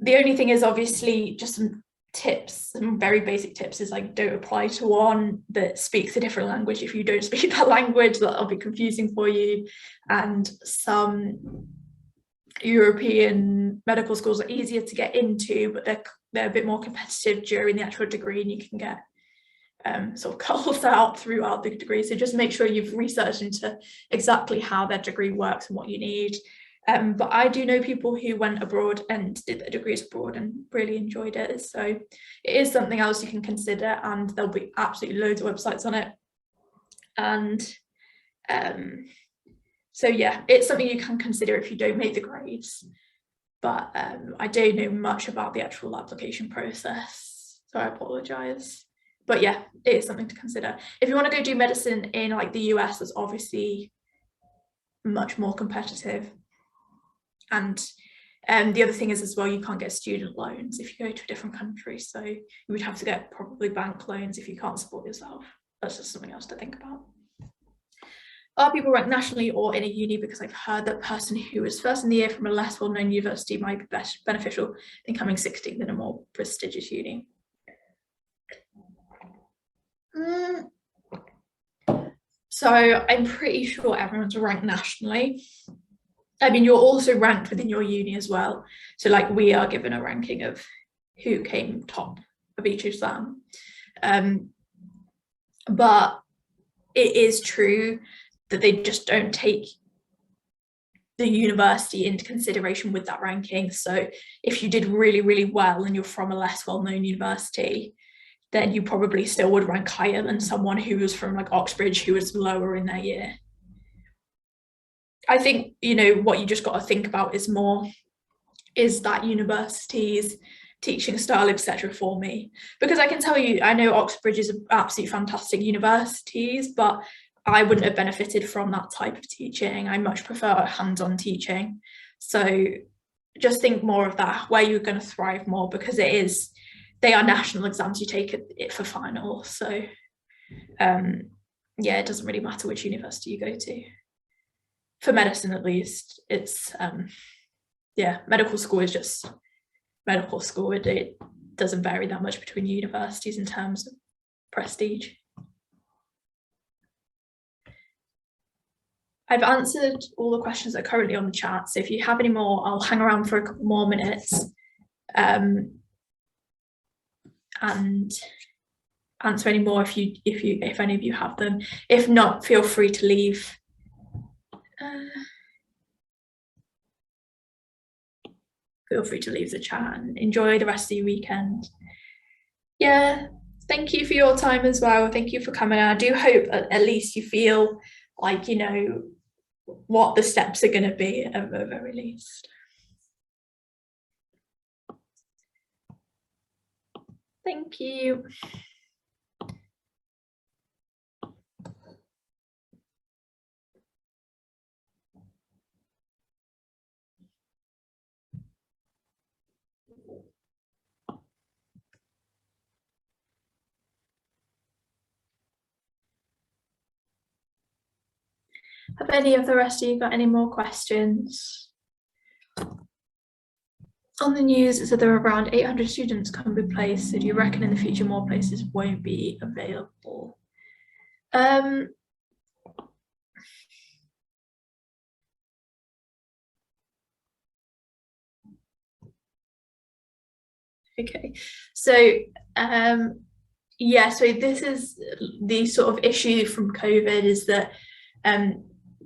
The only thing is obviously just some tips, some very basic tips is like don't apply to one that speaks a different language. If you don't speak that language, that'll be confusing for you. And some European medical schools are easier to get into, but they're a bit more competitive during the actual degree, and you can get sort of culled out throughout the degree. So just make sure you've researched into exactly how their degree works and what you need. But I do know people who went abroad and did their degrees abroad and really enjoyed it. So it is something else you can consider, and there'll be absolutely loads of websites on it. And so yeah, it's something you can consider if you don't make the grades. But I don't know much about the actual application process, so I apologise. But yeah, it is something to consider. If you want to go do medicine in like the US, it's obviously much more competitive. And the other thing is as well, you can't get student loans if you go to a different country. So you would have to get probably bank loans if you can't support yourself. That's just something else to think about. Are people ranked nationally or in a uni? Because I've heard that person who was first in the year from a less well-known university might be beneficial in coming 16th in a more prestigious uni. So I'm pretty sure everyone's ranked nationally. I mean, you're also ranked within your uni as well. So like we are given a ranking of who came top of each exam. But it is true that they just don't take the university into consideration with that ranking. So if you did really, really well and you're from a less well-known university, then you probably still would rank higher than someone who was from like Oxbridge, who was lower in their year. I think, you know, what you just got to think about is that university's teaching style, etc. for me. Because I can tell you, I know Oxbridge is an absolutely fantastic universities, but I wouldn't have benefited from that type of teaching. I much prefer hands-on teaching. So just think more of that, where you're going to thrive more, because they are national exams, you take it for final. So yeah, it doesn't really matter which university you go to. For medicine, at least, it's yeah, medical school is just medical school. It doesn't vary that much between universities in terms of prestige. I've answered all the questions that are currently on the chat, so if you have any more, I'll hang around for a couple more minutes and answer any more if any of you have them. If not, feel free to leave. feel free to leave the chat and enjoy the rest of your weekend. Yeah, thank you for your time as well. Thank you for coming. I do hope at least you feel like you know what the steps are going to be at the very least. Thank you. Have any of the rest of you got any more questions? On the news, it said there are around 800 students can be placed. So do you reckon in the future more places won't be available? Okay, so yeah, so this is the sort of issue from COVID, is that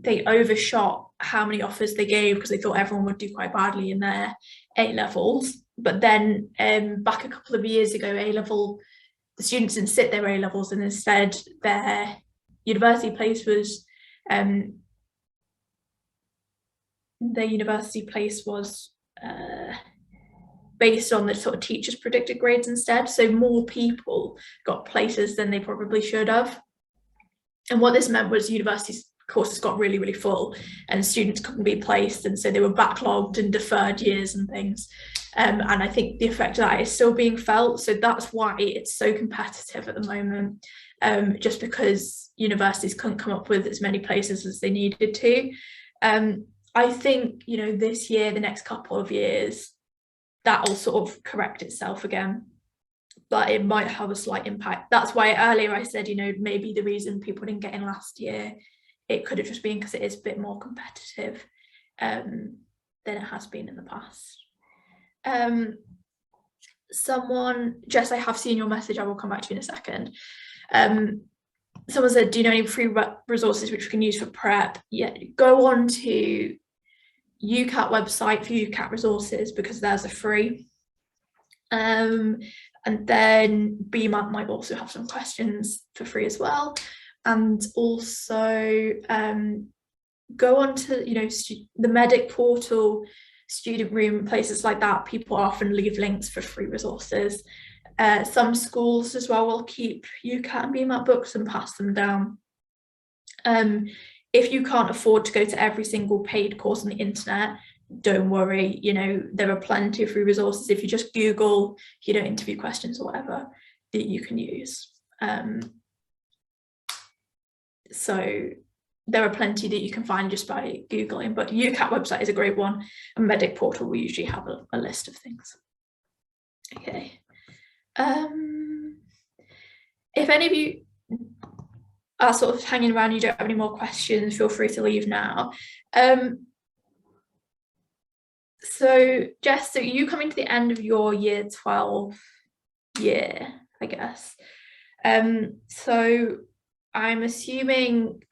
they overshot how many offers they gave because they thought everyone would do quite badly in their A levels. But then back a couple of years ago, the students didn't sit their A levels, and instead their university place was based on the sort of teachers' predicted grades instead. So more people got places than they probably should have. And what this meant was universities' courses got really, really full and students couldn't be placed. And so they were backlogged and deferred years and things. And I think the effect of that is still being felt. So that's why it's so competitive at the moment, just because universities couldn't come up with as many places as they needed to. I think, you know, this year, the next couple of years, that'll sort of correct itself again, but it might have a slight impact. That's why earlier I said, you know, maybe the reason people didn't get in last year, it could have just been because it is a bit more competitive than it has been in the past. Jess, I have seen your message. I will come back to you in a second. Someone said, do you know any free resources which we can use for prep? Yeah, go on to UCAT website for UCAT resources, because theirs are free. And then BMAT might also have some questions for free as well. And also go on to, you know, the medic portal, student room, places like that. People often leave links for free resources. Some schools as well will keep UCAT and BMAT books and pass them down. If you can't afford to go to every single paid course on the internet, don't worry, you know, there are plenty of free resources. If you just Google, you know, interview questions or whatever, that you can use. So there are plenty that you can find just by Googling, but UCAT website is a great one. And Medic Portal, we usually have a list of things. Okay. If any of you are sort of hanging around, you don't have any more questions, feel free to leave now. So Jess, so you coming to the end of your year 12 year, I guess. So I'm assuming,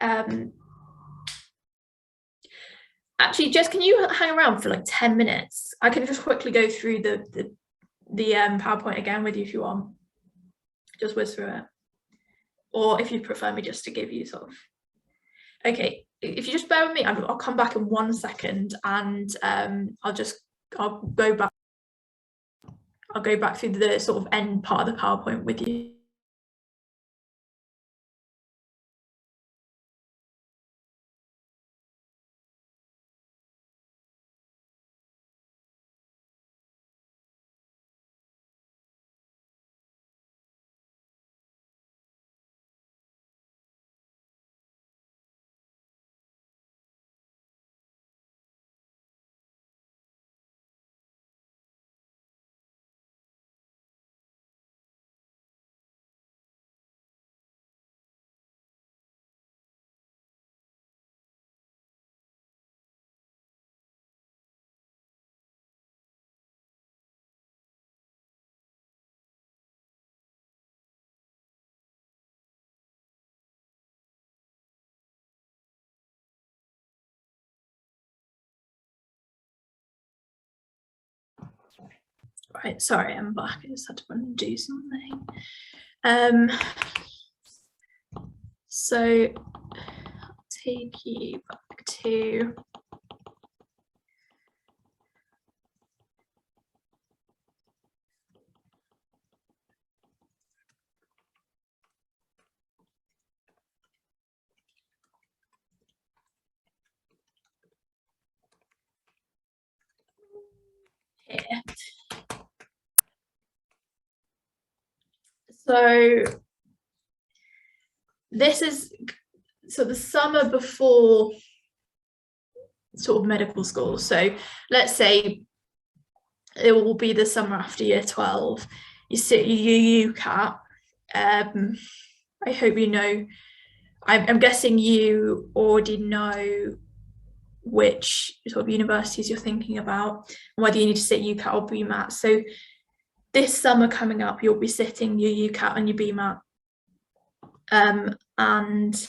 actually, Jess, can you hang around for like 10 minutes? I can just quickly go through the PowerPoint again with you if you want. Just whiz through it. Or if you prefer me just to give you sort of, okay, if you just bear with me, I'll come back in 1 second, and I'll go back through the sort of end part of the PowerPoint with you. Right, sorry, I'm back. I just had to run and do something. So I'll take you back to here. So this is the summer before sort of medical school. So let's say it will be the summer after year 12. You sit your UCAT. I hope you know, I'm guessing you already know which sort of universities you're thinking about, and whether you need to sit UCAT or BMAT. So this summer coming up, you'll be sitting your UCAT and your BMAT. And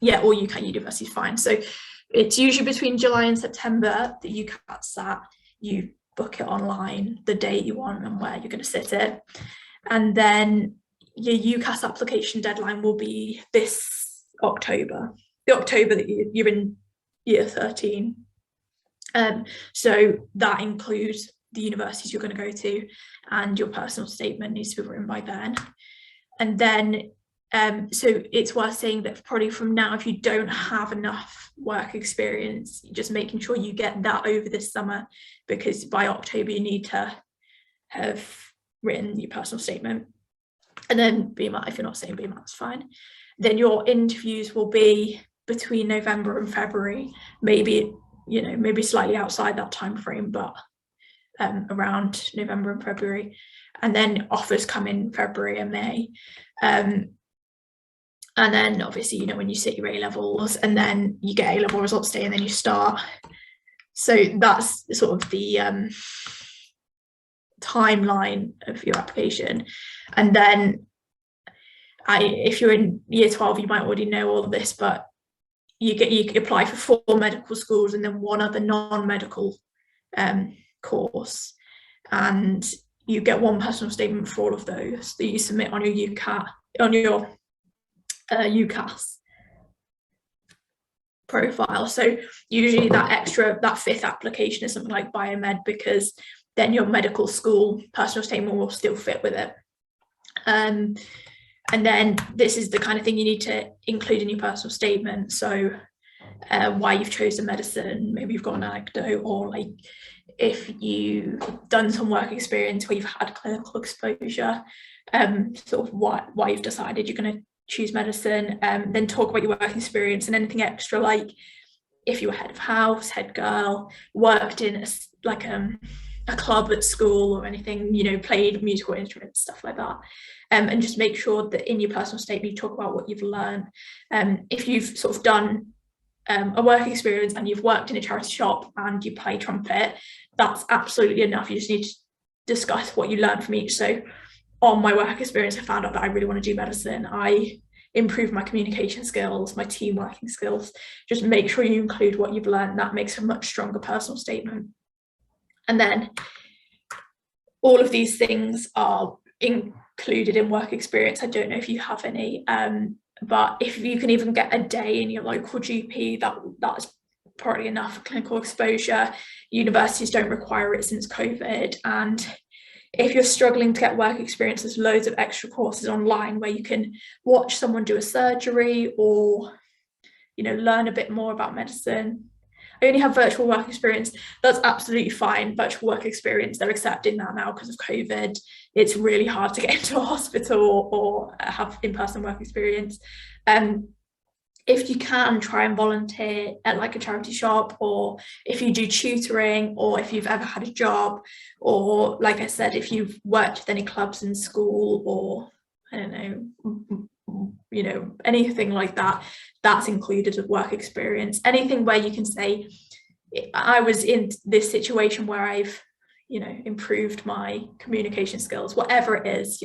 yeah, or UCAT university is fine. So it's usually between July and September that UCAT's sat. You book it online, the date you want and where you're going to sit it. And then your UCAS application deadline will be this October, the October that you're in year 13. So that includes the universities you're going to go to, and your personal statement needs to be written by then. And then so it's worth saying that probably from now, if you don't have enough work experience, just making sure you get that over this summer, because by October you need to have written your personal statement. And then BMAT, if you're not saying BMAT, that's fine. Then your interviews will be between November and February, maybe slightly outside that time frame, but around November and February. And then offers come in February and May. And then obviously, when you sit your A-levels, and then you get A-level results day, and then you start. So that's sort of the timeline of your application. And then if you're in year 12, you might already know all of this, but you apply for 4 medical schools and then 1 other non-medical course, and you get 1 personal statement for all of those that you submit on your UCAT, on your UCAS profile. So usually that 5th application is something like biomed, because then your medical school personal statement will still fit with it. And then this is the kind of thing you need to include in your personal statement. So why you've chosen medicine, maybe you've got an anecdote, or like if you've done some work experience where you've had clinical exposure, sort of why you've decided you're going to choose medicine. Then talk about your work experience, and anything extra, like if you were head of house, head girl, worked in a club at school or anything, played musical instruments, stuff like that. And just make sure that in your personal statement you talk about what you've learned. If you've sort of done a work experience and you've worked in a charity shop and you play trumpet, that's absolutely enough. You just need to discuss what you learned from each. So on my work experience, I found out that I really want to do medicine. I improved my communication skills, my team working skills. Just make sure you include what you've learned. That makes a much stronger personal statement. And then all of these things are included in work experience. I don't know if you have any, but if you can even get a day in your local GP, that's probably enough for clinical exposure. Universities don't require it since COVID. And if you're struggling to get work experience, there's loads of extra courses online where you can watch someone do a surgery, or learn a bit more about medicine. I only have virtual work experience. That's absolutely fine. Virtual work experience, they're accepting that now because of COVID. It's really hard to get into a hospital or have in-person work experience. If you can, try and volunteer at like a charity shop, or if you do tutoring, or if you've ever had a job, or like I said, if you've worked with any clubs in school, or I don't know, anything like that, that's included as work experience. Anything where you can say, I was in this situation where I've, improved my communication skills, whatever it is,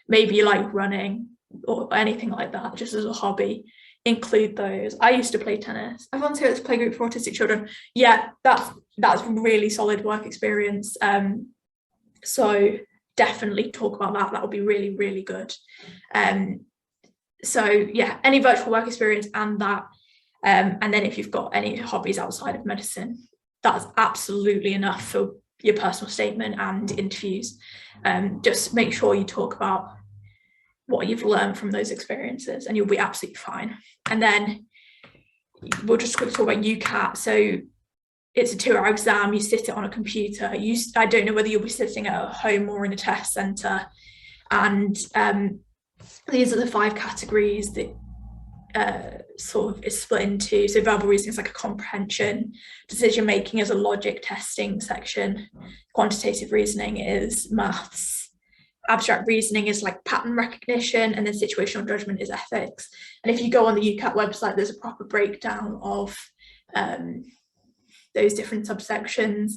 maybe you like running or anything like that, just as a hobby. Include those. I used to play tennis. I volunteered at this playgroup for autistic children. Yeah, that's really solid work experience. So definitely talk about that. That would be really, really good. So yeah, any virtual work experience and that. And then if you've got any hobbies outside of medicine, that's absolutely enough for your personal statement and interviews. Just make sure you talk about what you've learned from those experiences and you'll be absolutely fine. And then we'll just quickly talk about UCAT. So it's a 2-hour exam, you sit it on a computer. I don't know whether you'll be sitting at home or in a test centre. And these are the 5 categories that sort of is split into. So verbal reasoning is like a comprehension, decision making is a logic testing section, quantitative reasoning is maths, abstract reasoning is like pattern recognition, and then situational judgment is ethics. And if you go on the UCAT website, there's a proper breakdown of those different subsections.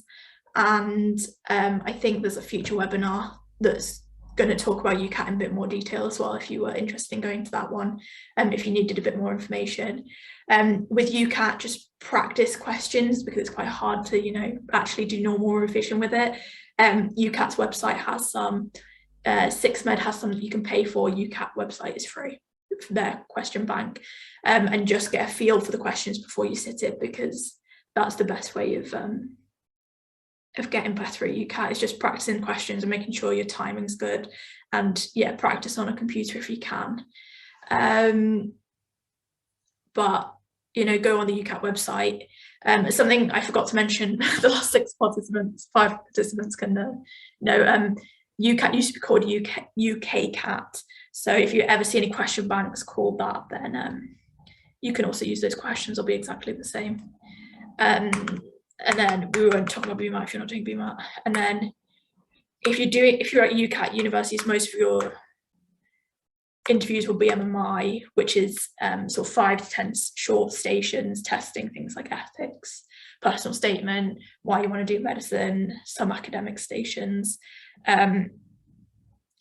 And I think there's a future webinar that's going to talk about UCAT in a bit more detail as well, if you were interested in going to that one, if you needed a bit more information. With UCAT, just practice questions, because it's quite hard to, you know, actually do normal revision with it. UCAT's website has some, SixMed has some that you can pay for. UCAT website is free for their question bank, and just get a feel for the questions before you sit it, because that's the best way of getting better at UCAT, is just practicing questions and making sure your timing's good, and yeah, practice on a computer if you can. But you know, go on the UCAT website. Something I forgot to mention, the last 5 participants can know, UCAT used to be called UCAT. So if you ever see any question banks called that, then you can also use those questions. They'll be exactly the same. And then we won't talk about BMAT if you're not doing BMAT. And then if you're at UCAT universities, most of your interviews will be MMI, which is sort of 5 to 10 short stations testing things like ethics, personal statement, why you want to do medicine, some academic stations. And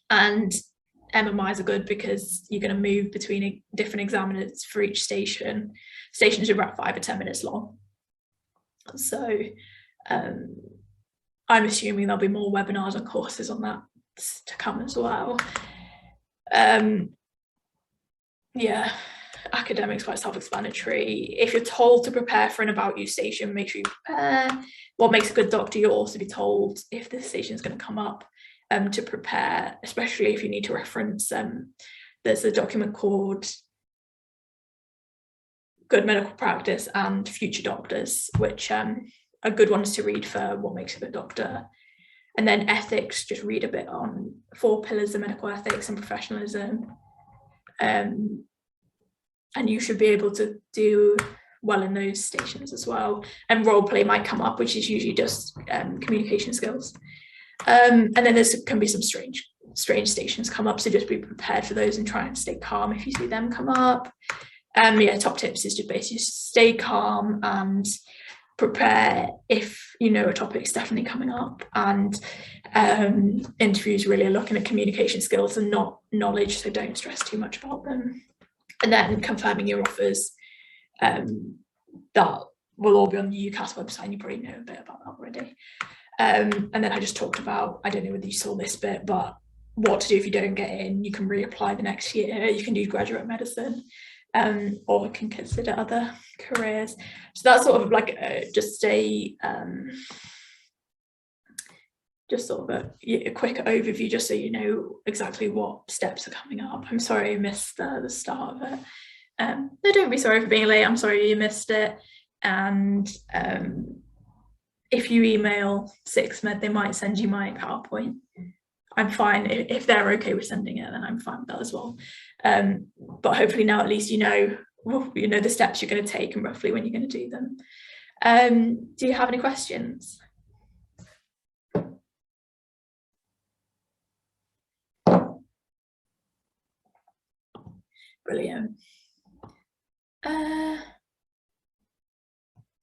MMIs are good because you're going to move between different examiners for each station. Stations are about 5 or 10 minutes long. So I'm assuming there'll be more webinars and courses on that to come as well. Yeah, academics quite self-explanatory. If you're told to prepare for an about you station, make sure you prepare. What makes a good doctor, you'll also be told if the station is going to come up, to prepare, especially if you need to reference. There's a document called Good Medical Practice and Future Doctors, which are good ones to read for what makes a good doctor. And then ethics, just read a bit on 4 pillars of medical ethics and professionalism. And you should be able to do well in those stations as well. And role play might come up, which is usually just communication skills. And then there can be some strange stations come up, so just be prepared for those and try and stay calm if you see them come up. Yeah, top tips is to basically stay calm and prepare if you know a topic's definitely coming up. And interviews really are looking at communication skills and not knowledge, so don't stress too much about them. And then confirming your offers, that will all be on the UCAS website, and you probably know a bit about that already. And then I just talked about, I don't know whether you saw this bit, but what to do if you don't get in. You can reapply the next year, you can do graduate medicine, or can consider other careers. So that's sort of like just sort of a quick overview, just so you know exactly what steps are coming up. I'm sorry I missed the start of it. No, don't be sorry for being late. I'm sorry you missed it. And if you email SixMed, they might send you my PowerPoint. I'm fine. If they're okay with sending it, then I'm fine with that as well. But hopefully now at least you know the steps you're going to take and roughly when you're going to do them. Do you have any questions? Brilliant.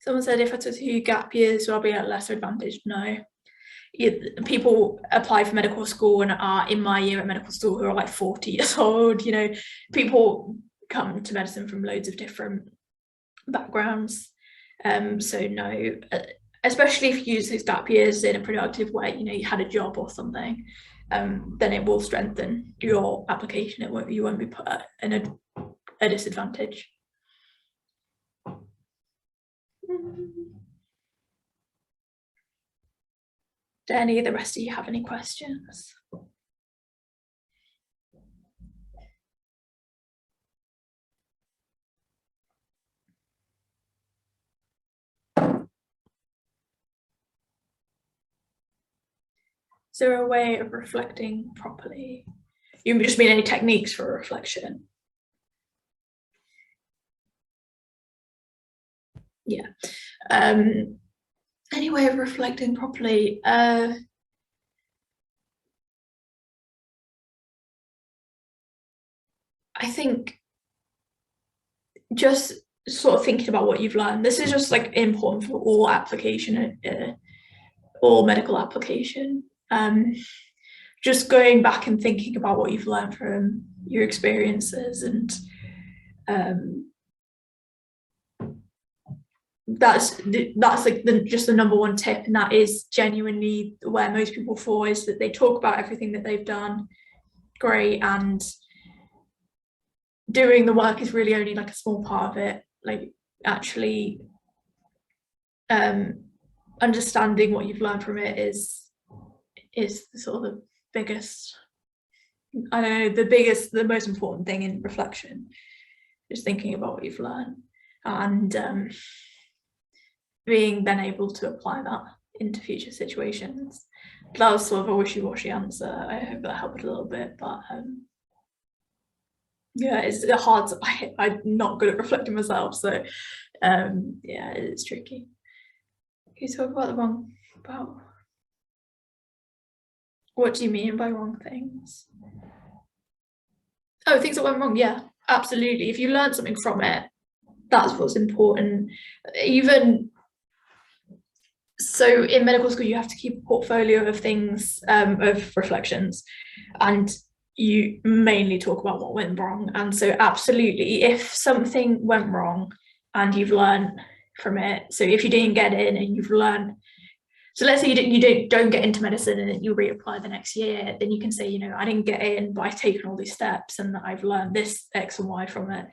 Someone said, if I took 2 gap years, will I be at lesser advantage? No. People apply for medical school and are in my year at medical school who are like 40 years old. You know, people come to medicine from loads of different backgrounds. So no, especially if you use those gap years in a productive way, you know, you had a job or something, then it will strengthen your application. You won't be put in a disadvantage. Do any of the rest of you have any questions? Is there a way of reflecting properly? You just mean any techniques for reflection? Yeah. Any way of reflecting properly? I think just sort of thinking about what you've learned. This is just like important for all application, all medical application. Just going back and thinking about what you've learned from your experiences, and that's like just the number one tip, and that is genuinely where most people fall, is that they talk about everything that they've done great, and doing the work is really only like a small part of it. Like actually understanding what you've learned from it is sort of the biggest, I don't know, the most important thing in reflection, just thinking about what you've learned, and being then able to apply that into future situations. That was sort of a wishy-washy answer. I hope that helped a little bit, but yeah, it's hard. I'm not good at reflecting myself, so yeah, it's tricky. Can you talk about what do you mean by wrong things? Oh, things that went wrong. Yeah, absolutely. If you learn something from it, that's what's important. Even so, in medical school, you have to keep a portfolio of things, of reflections, and you mainly talk about what went wrong. And so absolutely, if something went wrong and you've learned from it, so if you didn't get in and you've learned, so let's say you don't get into medicine and you reapply the next year, then you can say, you know, I didn't get in, but I've taken all these steps and I've learned this X and Y from it.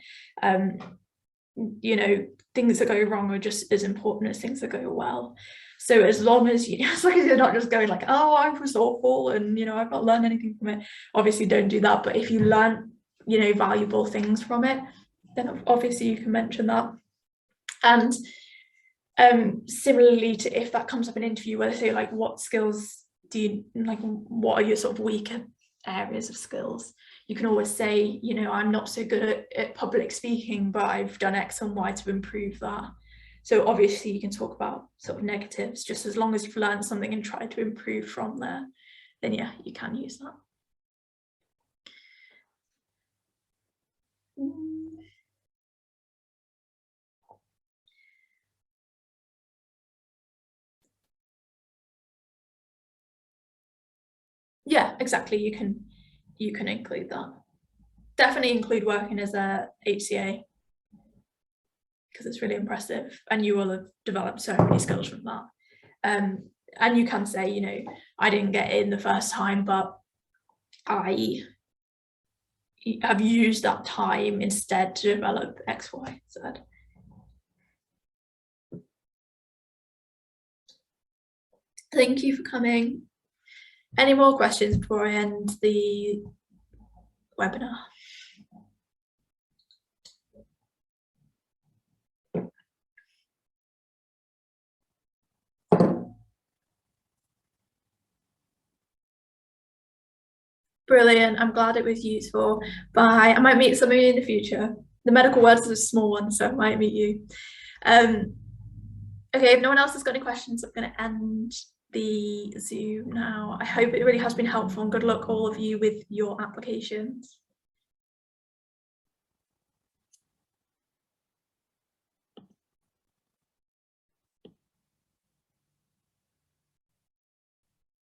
You know, things that go wrong are just as important as things that go well. So as long as you're not just going like, oh, I was awful and, you know, I've not learned anything from it. Obviously don't do that. But if you learn, you know, valuable things from it, then obviously you can mention that. And similarly to if that comes up in an interview where they say like, what skills do you like, what are your sort of weaker areas of skills? You can always say, you know, I'm not so good at public speaking, but I've done X and Y to improve that. So obviously you can talk about sort of negatives, just as long as you've learned something and tried to improve from there, then yeah, you can use that. Yeah, exactly. You can include that. Definitely include working as a HCA, because it's really impressive and you will have developed so many skills from that. And you can say, you know, I didn't get in the first time, but I have used that time instead to develop X, Y, Z. Thank you for coming. Any more questions before I end the webinar? Brilliant. I'm glad it was useful. Bye. I might meet some of you in the future. The medical world is a small one, so I might meet you. Okay, if no one else has got any questions, I'm going to end the Zoom now. I hope it really has been helpful, and good luck all of you with your applications.